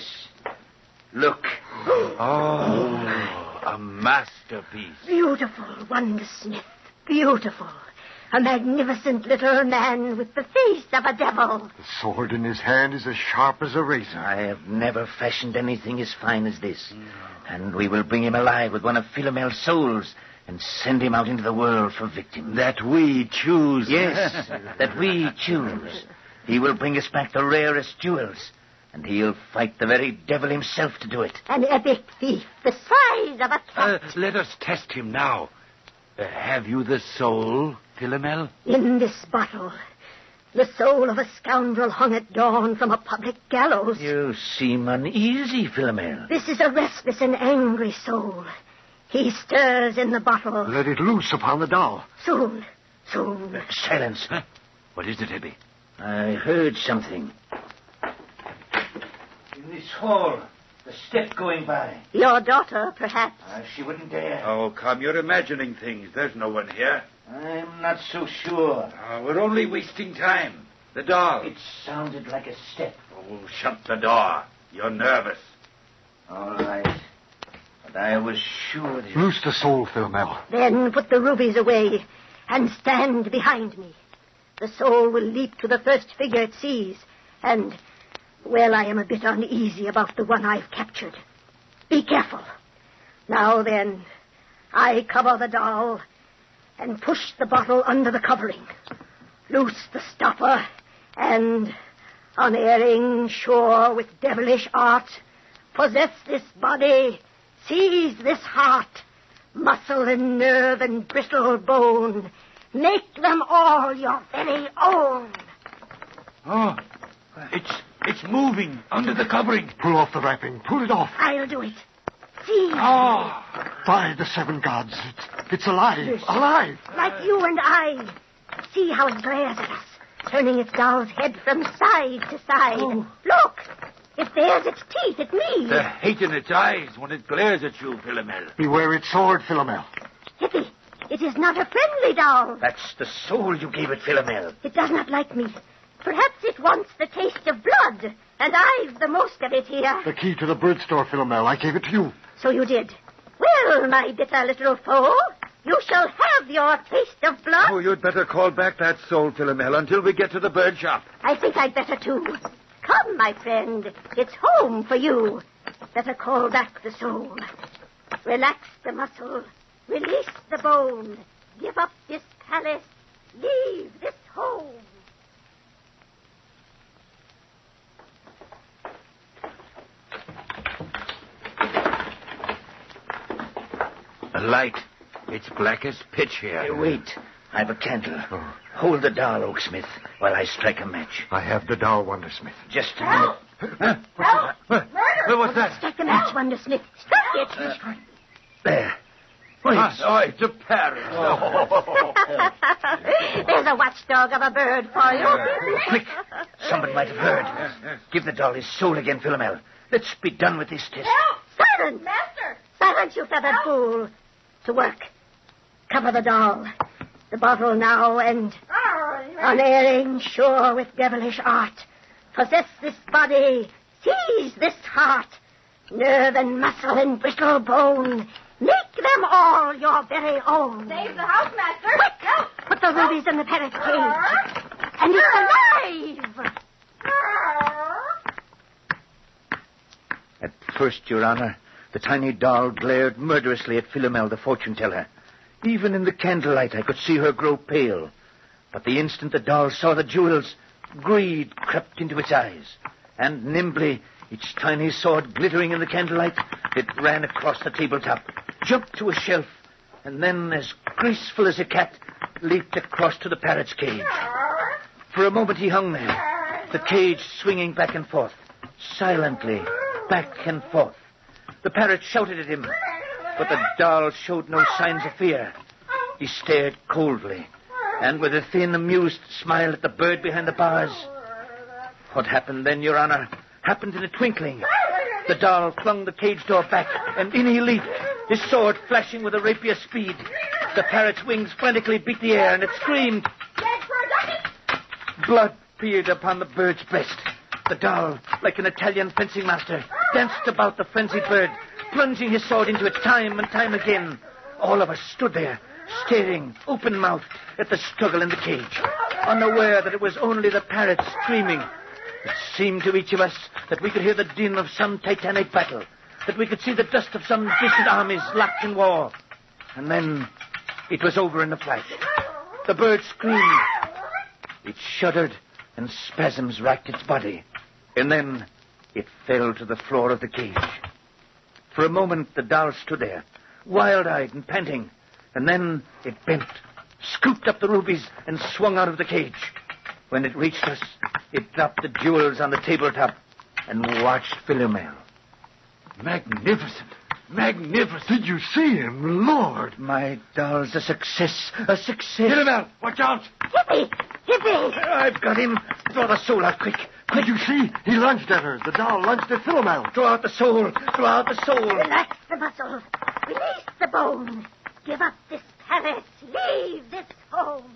S13: Look.
S16: Oh, a masterpiece.
S15: Beautiful, Wonder Smith. Beautiful. A magnificent little man with the face of a devil.
S17: The sword in his hand is as sharp as a razor.
S13: I have never fashioned anything as fine as this. And we will bring him alive with one of Philomel's souls and send him out into the world for victims.
S16: That we choose.
S13: Yes, that we choose. He will bring us back the rarest jewels. And he'll fight the very devil himself to do it.
S15: An epic thief, the size of a cat.
S16: Let us test him now. Have you the soul, Philomel?
S15: In this bottle. The soul of a scoundrel hung at dawn from a public gallows.
S13: You seem uneasy, Philomel.
S15: This is a restless and angry soul. He stirs in the bottle.
S17: Let it loose upon the doll.
S15: Soon.
S13: Silence.
S16: Huh? What is it, Ebbie?
S13: I heard something. In this hall, the step going by.
S15: Your daughter, perhaps.
S13: She wouldn't dare.
S16: Oh, come, you're imagining things. There's no one here.
S13: I'm not so sure.
S16: We're only wasting time. The doll.
S13: It sounded like a step.
S16: Oh, shut the door. You're nervous.
S13: All right. But I was sure that...
S17: Loose the soul, Philomel.
S15: Then put the rubies away and stand behind me. The soul will leap to the first figure it sees. And, well, I am a bit uneasy about the one I've captured. Be careful. Now then, I cover the doll and push the bottle under the covering. Loose the stopper and, unerring, sure with devilish art, possess this body, seize this heart, muscle and nerve and brittle bone. Make them all your very own.
S16: Oh, it's moving under the covering.
S17: Pull off the wrapping. Pull it off.
S15: I'll do it. See.
S17: Oh, by the seven gods. It's alive.
S15: Yes.
S17: Alive.
S15: Like you and I. See how it glares at us, turning its doll's head from side to side.
S17: Oh.
S15: Look. It bares its teeth at me.
S16: The hate in its eyes when it glares at you, Philomel.
S17: Beware its sword, Philomel.
S15: Hippie, it is not a friendly doll.
S13: That's the soul you gave it, Philomel.
S15: It does not like me. Perhaps it wants the taste of blood, and I've the most of it here.
S17: The key to the bird store, Philomel. I gave it to you.
S15: So you did. Well, my bitter little foe, you shall have your taste of blood.
S16: Oh, you'd better call back that soul, Philomel, until we get to the bird shop.
S15: I think I'd better, too. Come, my friend. It's home for you. Better call back the soul. Relax the muscle. Release the bone. Give up this palace. leave this home.
S16: A light. It's black as pitch here.
S13: Wait. I've a candle.
S17: Oh.
S13: Hold the doll, Oaksmith, while I strike a match.
S17: I have the doll, Wondersmith.
S13: Just a minute.
S15: Help!
S17: Murder! What's that?
S15: Strike the match, Wondersmith. Strike it.
S13: There. Wait.
S16: It's a parrot.
S15: There's a watchdog of a bird for you.
S13: Quick. Somebody might have heard. Give the doll his soul again, Philomel. Let's be done with this test.
S15: Silence! Master! Silence, you feathered fool. To work. Cover the doll. The bottle now, and unerring, sure with devilish art. Possess this body. Seize this heart. Nerve and muscle and brittle bone. Make them all your very own.
S10: Save the house, Master.
S15: Quick! Put the rubies in the parrot's cage. And it's alive!
S13: At first, Your Honor, the tiny doll glared murderously at Philomel, the fortune-teller. Even in the candlelight, I could see her grow pale. But the instant the doll saw the jewels, greed crept into its eyes. And nimbly, its tiny sword glittering in the candlelight, it ran across the tabletop, jumped to a shelf, and then, as graceful as a cat, leaped across to the parrot's cage. For a moment he hung there, the cage swinging back and forth, silently, back and forth. The parrot shouted at him, but the doll showed no signs of fear. He stared coldly, and with a thin, amused smile at the bird behind the bars. What happened then, Your Honor, happened in a twinkling. The doll flung the cage door back, and in he leaped, his sword flashing with a rapier speed. The parrot's wings frantically beat the air, and it screamed. Blood peered upon the bird's breast. The doll, like an Italian fencing master, danced about the frenzied bird, plunging his sword into it time and time again. All of us stood there, staring, open-mouthed, at the struggle in the cage, unaware that it was only the parrot screaming. It seemed to each of us that we could hear the din of some titanic battle, that we could see the dust of some distant armies locked in war. And then it was over in a flash. The bird screamed. It shuddered, and spasms racked its body. And then it fell to the floor of the cage. For a moment, the doll stood there, wild-eyed and panting. And then it bent, scooped up the rubies, and swung out of the cage. When it reached us, it dropped the jewels on the tabletop and watched Philomel.
S17: Magnificent. Magnificent. Did you see him? Lord.
S13: My doll's a success. A success.
S17: Philomel, watch out.
S15: Hippie! Hippie!
S13: I've got him. Draw the soul out quick.
S17: Did you see? He lunged at her. The doll lunged at Philomel.
S13: Draw out the soul. Draw out the soul.
S15: Relax the muscle. Release the bone. Give up this palace. Leave this home.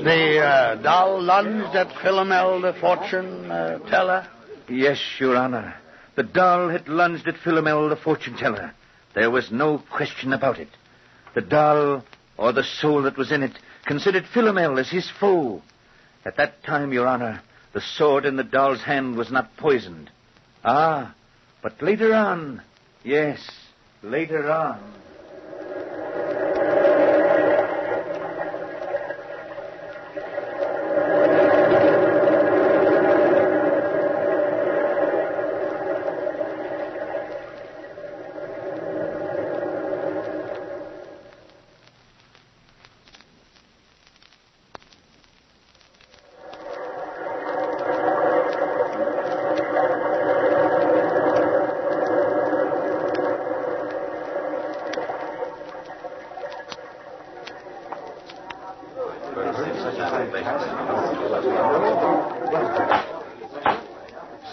S8: The doll lunged at Philomel, the fortune teller?
S13: Yes, Your Honor. The doll had lunged at Philomel, the fortune-teller. There was no question about it. The doll, or the soul that was in it, considered Philomel as his foe. At that time, Your Honor, the sword in the doll's hand was not poisoned. Ah, but later on, yes, later on.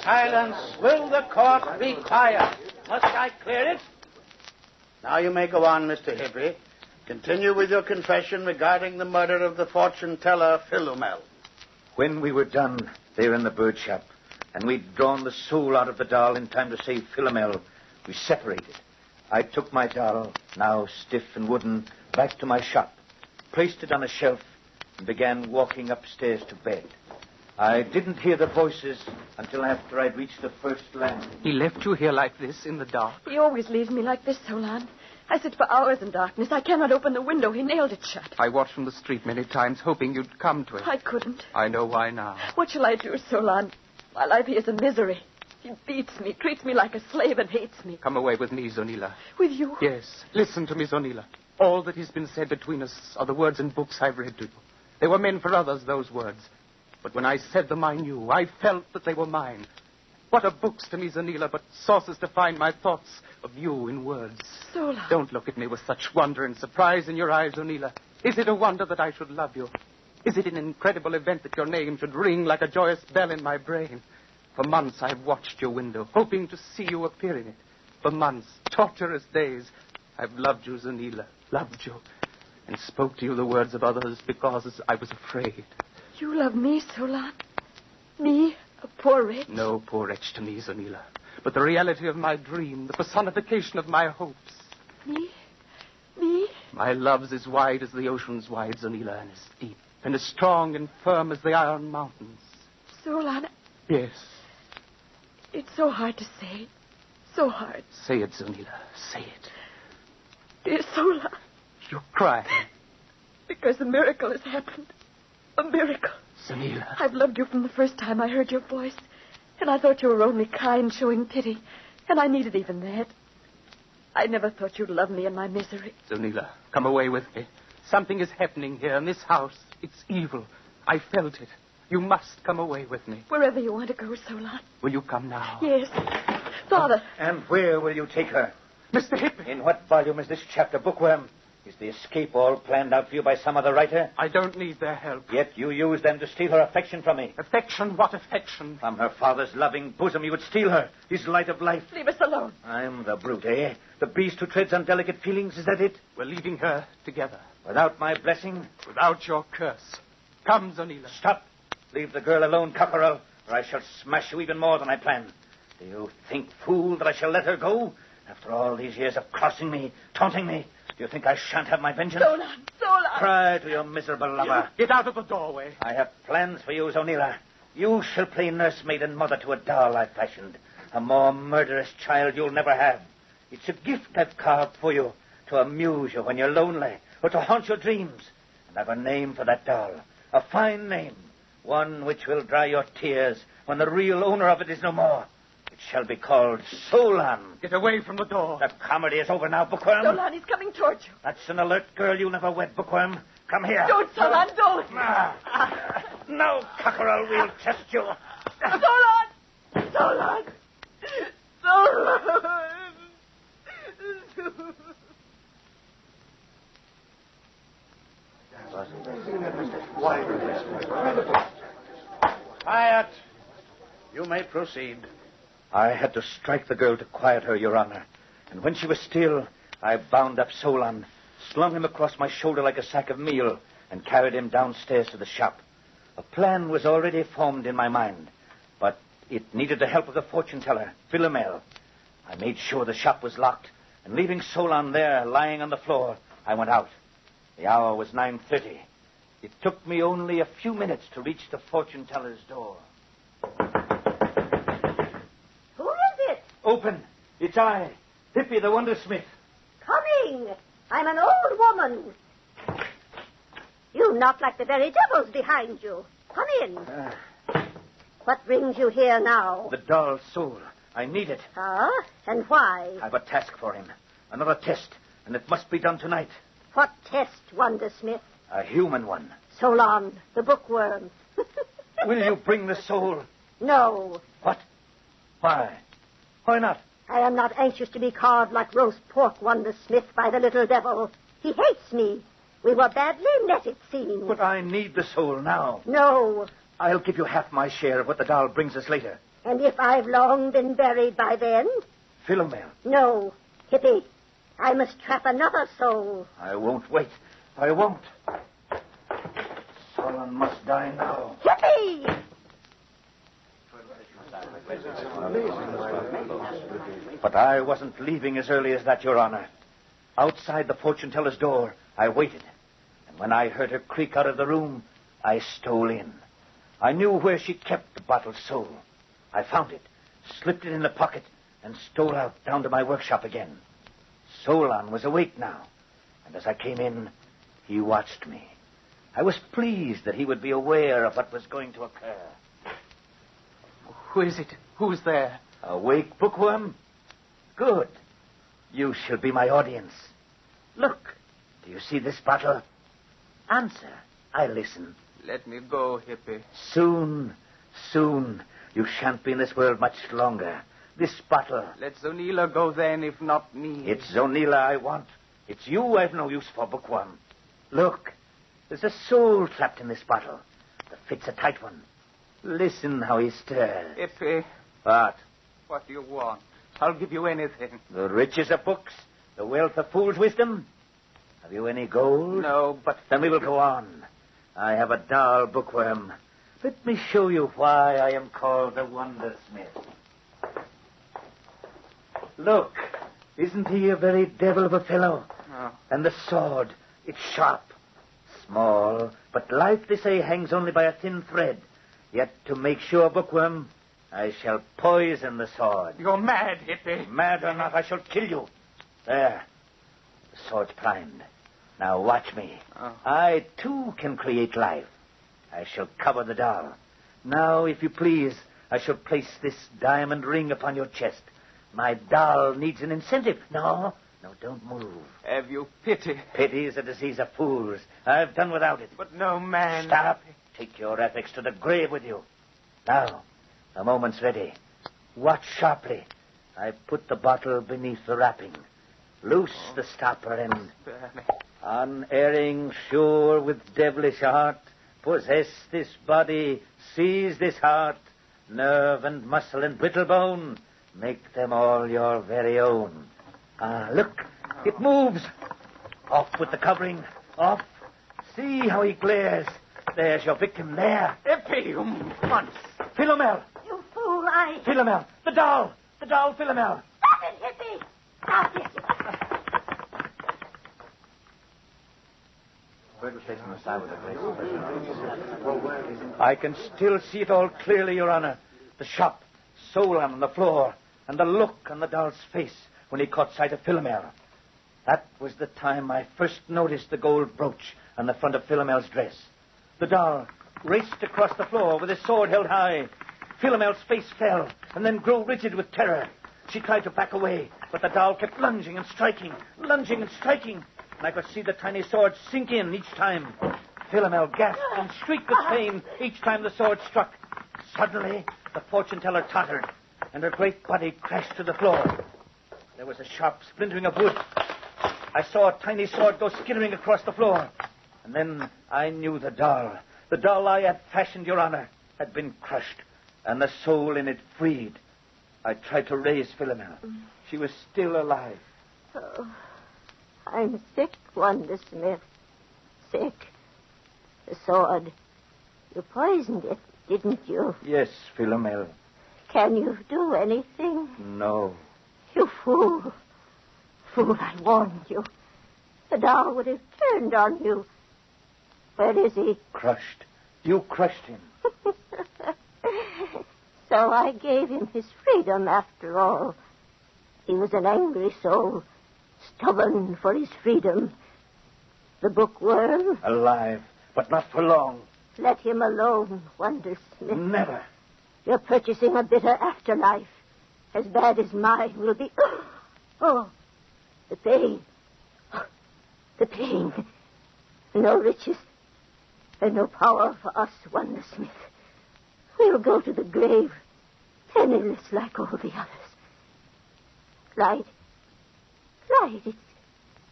S8: Silence. Will the court be quiet? Must I clear it? Now you may go on, Mr. Hippie. Continue with your confession regarding the murder of the fortune-teller, Philomel.
S13: When we were done there in the bird shop, and we'd drawn the soul out of the doll in time to save Philomel, we separated. I took my doll, now stiff and wooden, back to my shop, placed it on a shelf, and began walking upstairs to bed. I didn't hear the voices until after I'd reached the first landing.
S18: He left you here like this in the dark?
S10: He always leaves me like this, Solon. I sit for hours in darkness. I cannot open the window. He nailed it shut.
S18: I watched from the street many times, hoping you'd come to it.
S10: I couldn't.
S18: I know why now.
S10: What shall I do, Solon? My life here is a misery. He beats me, treats me like a slave, and hates me.
S18: Come away with me, Zonila.
S10: With you?
S18: Yes. Listen to me, Zonila. All that has been said between us are the words in books I've read to you. They were meant for others, those words. But when I said them, I knew. I felt that they were mine. What are books to me, Zonila, but sources to find my thoughts of you in words?
S10: Solon.
S18: Don't look at me with such wonder and surprise in your eyes, Zonila. Is it a wonder that I should love you? Is it an incredible event that your name should ring like a joyous bell in my brain? For months I've watched your window, hoping to see you appear in it. For months, torturous days, I've loved you, Zonila, loved you, and spoke to you the words of others because I was afraid.
S10: You love me, Solon? Me, a poor wretch?
S18: No poor wretch to me, Zonila, but the reality of my dream, the personification of my hopes.
S10: Me? Me?
S18: My love's as wide as the ocean's wide, Zonila, and as deep and as strong and firm as the iron mountains.
S10: Solon,
S18: Yes.
S10: it's so hard to say. So hard.
S18: Say it, Zonila. Say it.
S10: Dear Solon.
S18: You're crying.
S10: Because the miracle has happened. A miracle.
S18: Zonila.
S10: I've loved you from the first time I heard your voice. And I thought you were only kind, showing pity. And I needed even that. I never thought you'd love me in my misery.
S18: Zonila, come away with me. Something is happening here in this house. It's evil. I felt it. You must come away with me.
S10: Wherever you want to go, Solon.
S18: Will you come now?
S10: Yes. Father.
S13: And where will you take her?
S18: Mr. Hippy.
S13: In what volume is this chapter, Bookworm? Is the escape all planned out for you by some other writer?
S18: I don't need their help.
S13: Yet you used them to steal her affection from me.
S18: Affection? What affection?
S13: From her father's loving bosom you would steal her, his light of life.
S10: Leave us alone.
S13: I'm the brute, eh? The beast who treads on delicate feelings, is that it?
S18: We're leaving her together.
S13: Without my blessing?
S18: Without your curse. Come, Zonila.
S13: Stop. Leave the girl alone, cockerel, or I shall smash you even more than I planned. Do you think, fool, that I shall let her go? After all these years of crossing me, taunting me, do you think I shan't have my vengeance?
S10: Solon, Solon!
S13: Cry to your miserable lover.
S18: Get out of the doorway.
S13: I have plans for you, Zonila. You shall play nursemaid and mother to a doll I've fashioned. A more murderous child you'll never have. It's a gift I've carved for you to amuse you when you're lonely or to haunt your dreams. And I've a name for that doll. A fine name. One which will dry your tears when the real owner of it is no more. It shall be called Solon.
S18: Get away from the door.
S13: The comedy is over now, Bookworm.
S10: Solon, he's coming towards you.
S13: That's an alert girl you'll never wed, Bookworm. Come here.
S10: Don't, Solon, don't.
S13: No, cockerel, we'll test you.
S10: Solon! Solon! Solon!
S13: Quiet. You may proceed. I had to strike the girl to quiet her, Your Honor. And when she was still, I bound up Solon, slung him across my shoulder like a sack of meal, and carried him downstairs to the shop. A plan was already formed in my mind, but it needed the help of the fortune-teller, Philomel. I made sure the shop was locked, and leaving Solon there, lying on the floor, I went out. The hour was 9:30. It took me only a few minutes to reach the fortune-teller's door.
S15: Who is it?
S13: Open. It's I, Hippy the Wondersmith.
S15: Coming. I'm an old woman. You knock like the very devil's behind you. Come in. What brings you here now?
S13: The doll's soul. I need it.
S15: Ah? And why?
S13: I've a task for him. Another test, and it must be done tonight.
S15: What test, Wondersmith?
S13: A human one.
S15: Solon, the bookworm.
S13: Will you bring the soul?
S15: No.
S13: What? Why? Why not?
S15: I am not anxious to be carved like roast pork, Wondersmith, by the little devil. He hates me. We were badly met, it seems.
S13: But I need the soul now.
S15: No.
S13: I'll give you half my share of what the doll brings us later.
S15: And if I've long been buried by then?
S13: Philomel.
S15: No. Hippy, I must trap another soul.
S13: I won't wait. I won't. Solon must die now.
S15: Hippy!
S13: But I wasn't leaving as early as that, Your Honor. Outside the fortune-teller's door, I waited. And when I heard her creak out of the room, I stole in. I knew where she kept the bottled soul. I found it, slipped it in the pocket, and stole out down to my workshop again. Solon was awake now, and as I came in, he watched me. I was pleased that he would be aware of what was going to occur.
S18: Who is it? Who's there?
S13: Awake, bookworm? Good. You shall be my audience. Look, do you see this bottle? Answer. I listen.
S18: Let me go, hippie.
S13: Soon. You shan't be in this world much longer. This bottle.
S18: Let Zonila go then, if not me.
S13: It's Zonila I want. It's you I've no use for, bookworm. Look, there's a soul trapped in this bottle. The fit's a tight one. Listen how he stirs.
S18: Hippie.
S13: What?
S18: What do you want? I'll give you anything.
S13: The riches of books? The wealth of fool's wisdom? Have you any gold?
S18: No, but...
S13: Then we will go on. I have a doll, bookworm. Let me show you why I am called the Wondersmith. Look, isn't he a very devil of a fellow?
S18: Oh.
S13: And the sword, it's sharp. Small, but life, they say, hangs only by a thin thread. Yet, to make sure, bookworm, I shall poison the sword.
S18: You're mad, hippie.
S13: Mad or not, I shall kill you. There. The sword's primed. Now watch me.
S18: Oh.
S13: I, too, can create life. I shall cover the doll. Now, if you please, I shall place this diamond ring upon your chest. My doll needs an incentive. No, don't move.
S18: Have you pity?
S13: Pity is a disease of fools. I've done without it.
S18: But no man...
S13: Stop. Take your ethics to the grave with you. Now, the moment's ready. Watch sharply. I put the bottle beneath the wrapping. Loose the stopper and... Unerring, sure, with devilish art, possess this body, seize this heart, nerve and muscle and brittle bone, make them all your very own. Look, it moves. Off with the covering, off. See how he glares. There's your victim there.
S18: Epium, once.
S13: Philomel.
S15: You fool,
S13: Philomel, the doll, Philomel.
S15: Stop it, hippie! Stop it!
S13: I can still see it all clearly, Your Honor. The shop, Solon on the floor, and the look on the doll's face when he caught sight of Philomel. That was the time I first noticed the gold brooch on the front of Philomel's dress. The doll raced across the floor with his sword held high. Philomel's face fell and then grew rigid with terror. She tried to back away, but the doll kept lunging and striking, and I could see the tiny sword sink in each time. Philomel gasped and shrieked with pain each time the sword struck. Suddenly, the fortune-teller tottered, and her great body crashed to the floor. There was a sharp splintering of wood. I saw a tiny sword go skittering across the floor. And then I knew the doll I had fashioned, Your Honor, had been crushed, and the soul in it freed. I tried to raise Philomel. She was still alive.
S15: Oh, I'm sick, Wondersmith. Sick. The sword. You poisoned it, didn't you?
S13: Yes, Philomel.
S15: Can you do anything?
S13: No.
S15: You fool. Fool, I warned you. The doll would have turned on you. Where is he?
S13: Crushed. You crushed him.
S15: So I gave him his freedom after all. He was an angry soul, stubborn for his freedom. The bookworm?
S13: Alive, but not for long.
S15: Let him alone, Wondersmith.
S13: Never.
S15: You're purchasing a bitter afterlife, as bad as mine will be. Oh, the pain. The pain. No riches and no power for us, Wondersmith. We'll go to the grave, penniless like all the others. Light, it's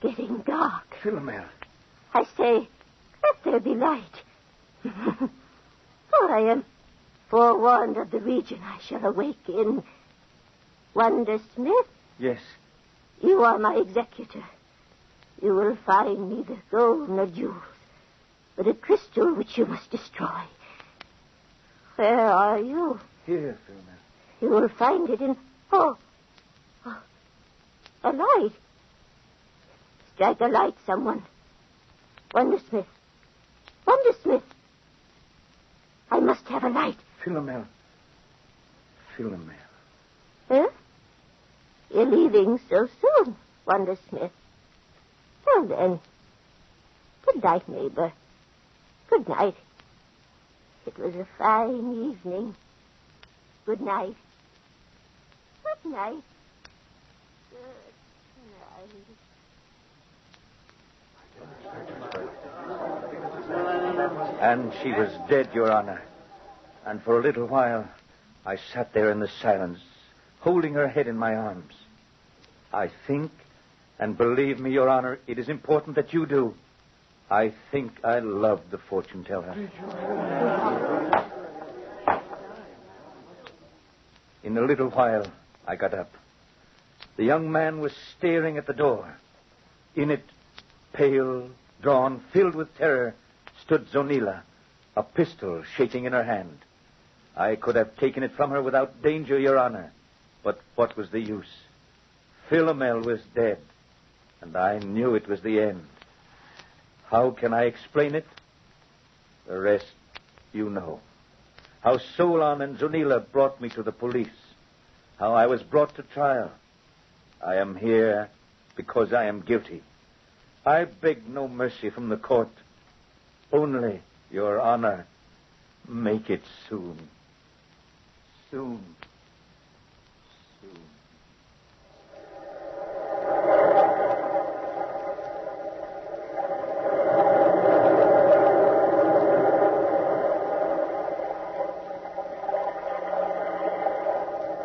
S15: getting dark.
S13: Philomel.
S15: I say, let there be light. For I am forewarned of the region I shall awake in. Wondersmith?
S13: Yes.
S15: You are my executor. You will find neither gold nor jewels, but a crystal which you must destroy. Where are you?
S13: Here, Philomel.
S15: You will find it in... Oh, a light. Strike a light, someone. Wondersmith. I must have a light.
S13: Philomel.
S15: Huh? You're leaving so soon. Wanda Smith. Well, then. Good night, neighbor. Good night. It was a fine evening. Good night. Good night.
S13: And she was dead, Your Honor. And for a little while, I sat there in the silence, holding her head in my arms. I think, and believe me, Your Honor, it is important that you do. I think I loved the fortune teller. In a little while, I got up. The young man was staring at the door. In it, pale, drawn, filled with terror, stood Zonila, a pistol shaking in her hand. I could have taken it from her without danger, Your Honor. But what was the use? Philomel was dead, and I knew it was the end. How can I explain it? The rest you know. How Solon and Zonila brought me to the police. How I was brought to trial. I am here because I am guilty. I beg no mercy from the court. Only, Your Honor, make it soon. Soon. Soon.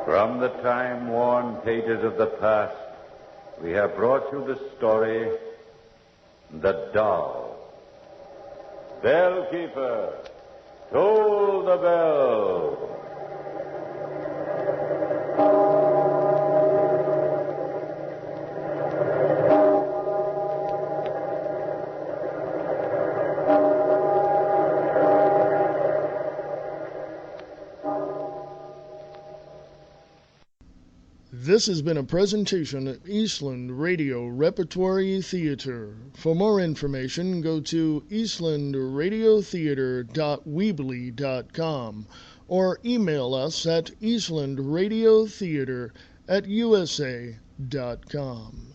S19: From the time-worn pages of the past, we have brought you the story, The Doll. Bellkeeper, toll the bell.
S1: This has been a presentation of Eastland Radio Repertory Theater. For more information, go to eastlandradiotheater.weebly.com or email us at eastlandradiotheater@usa.com.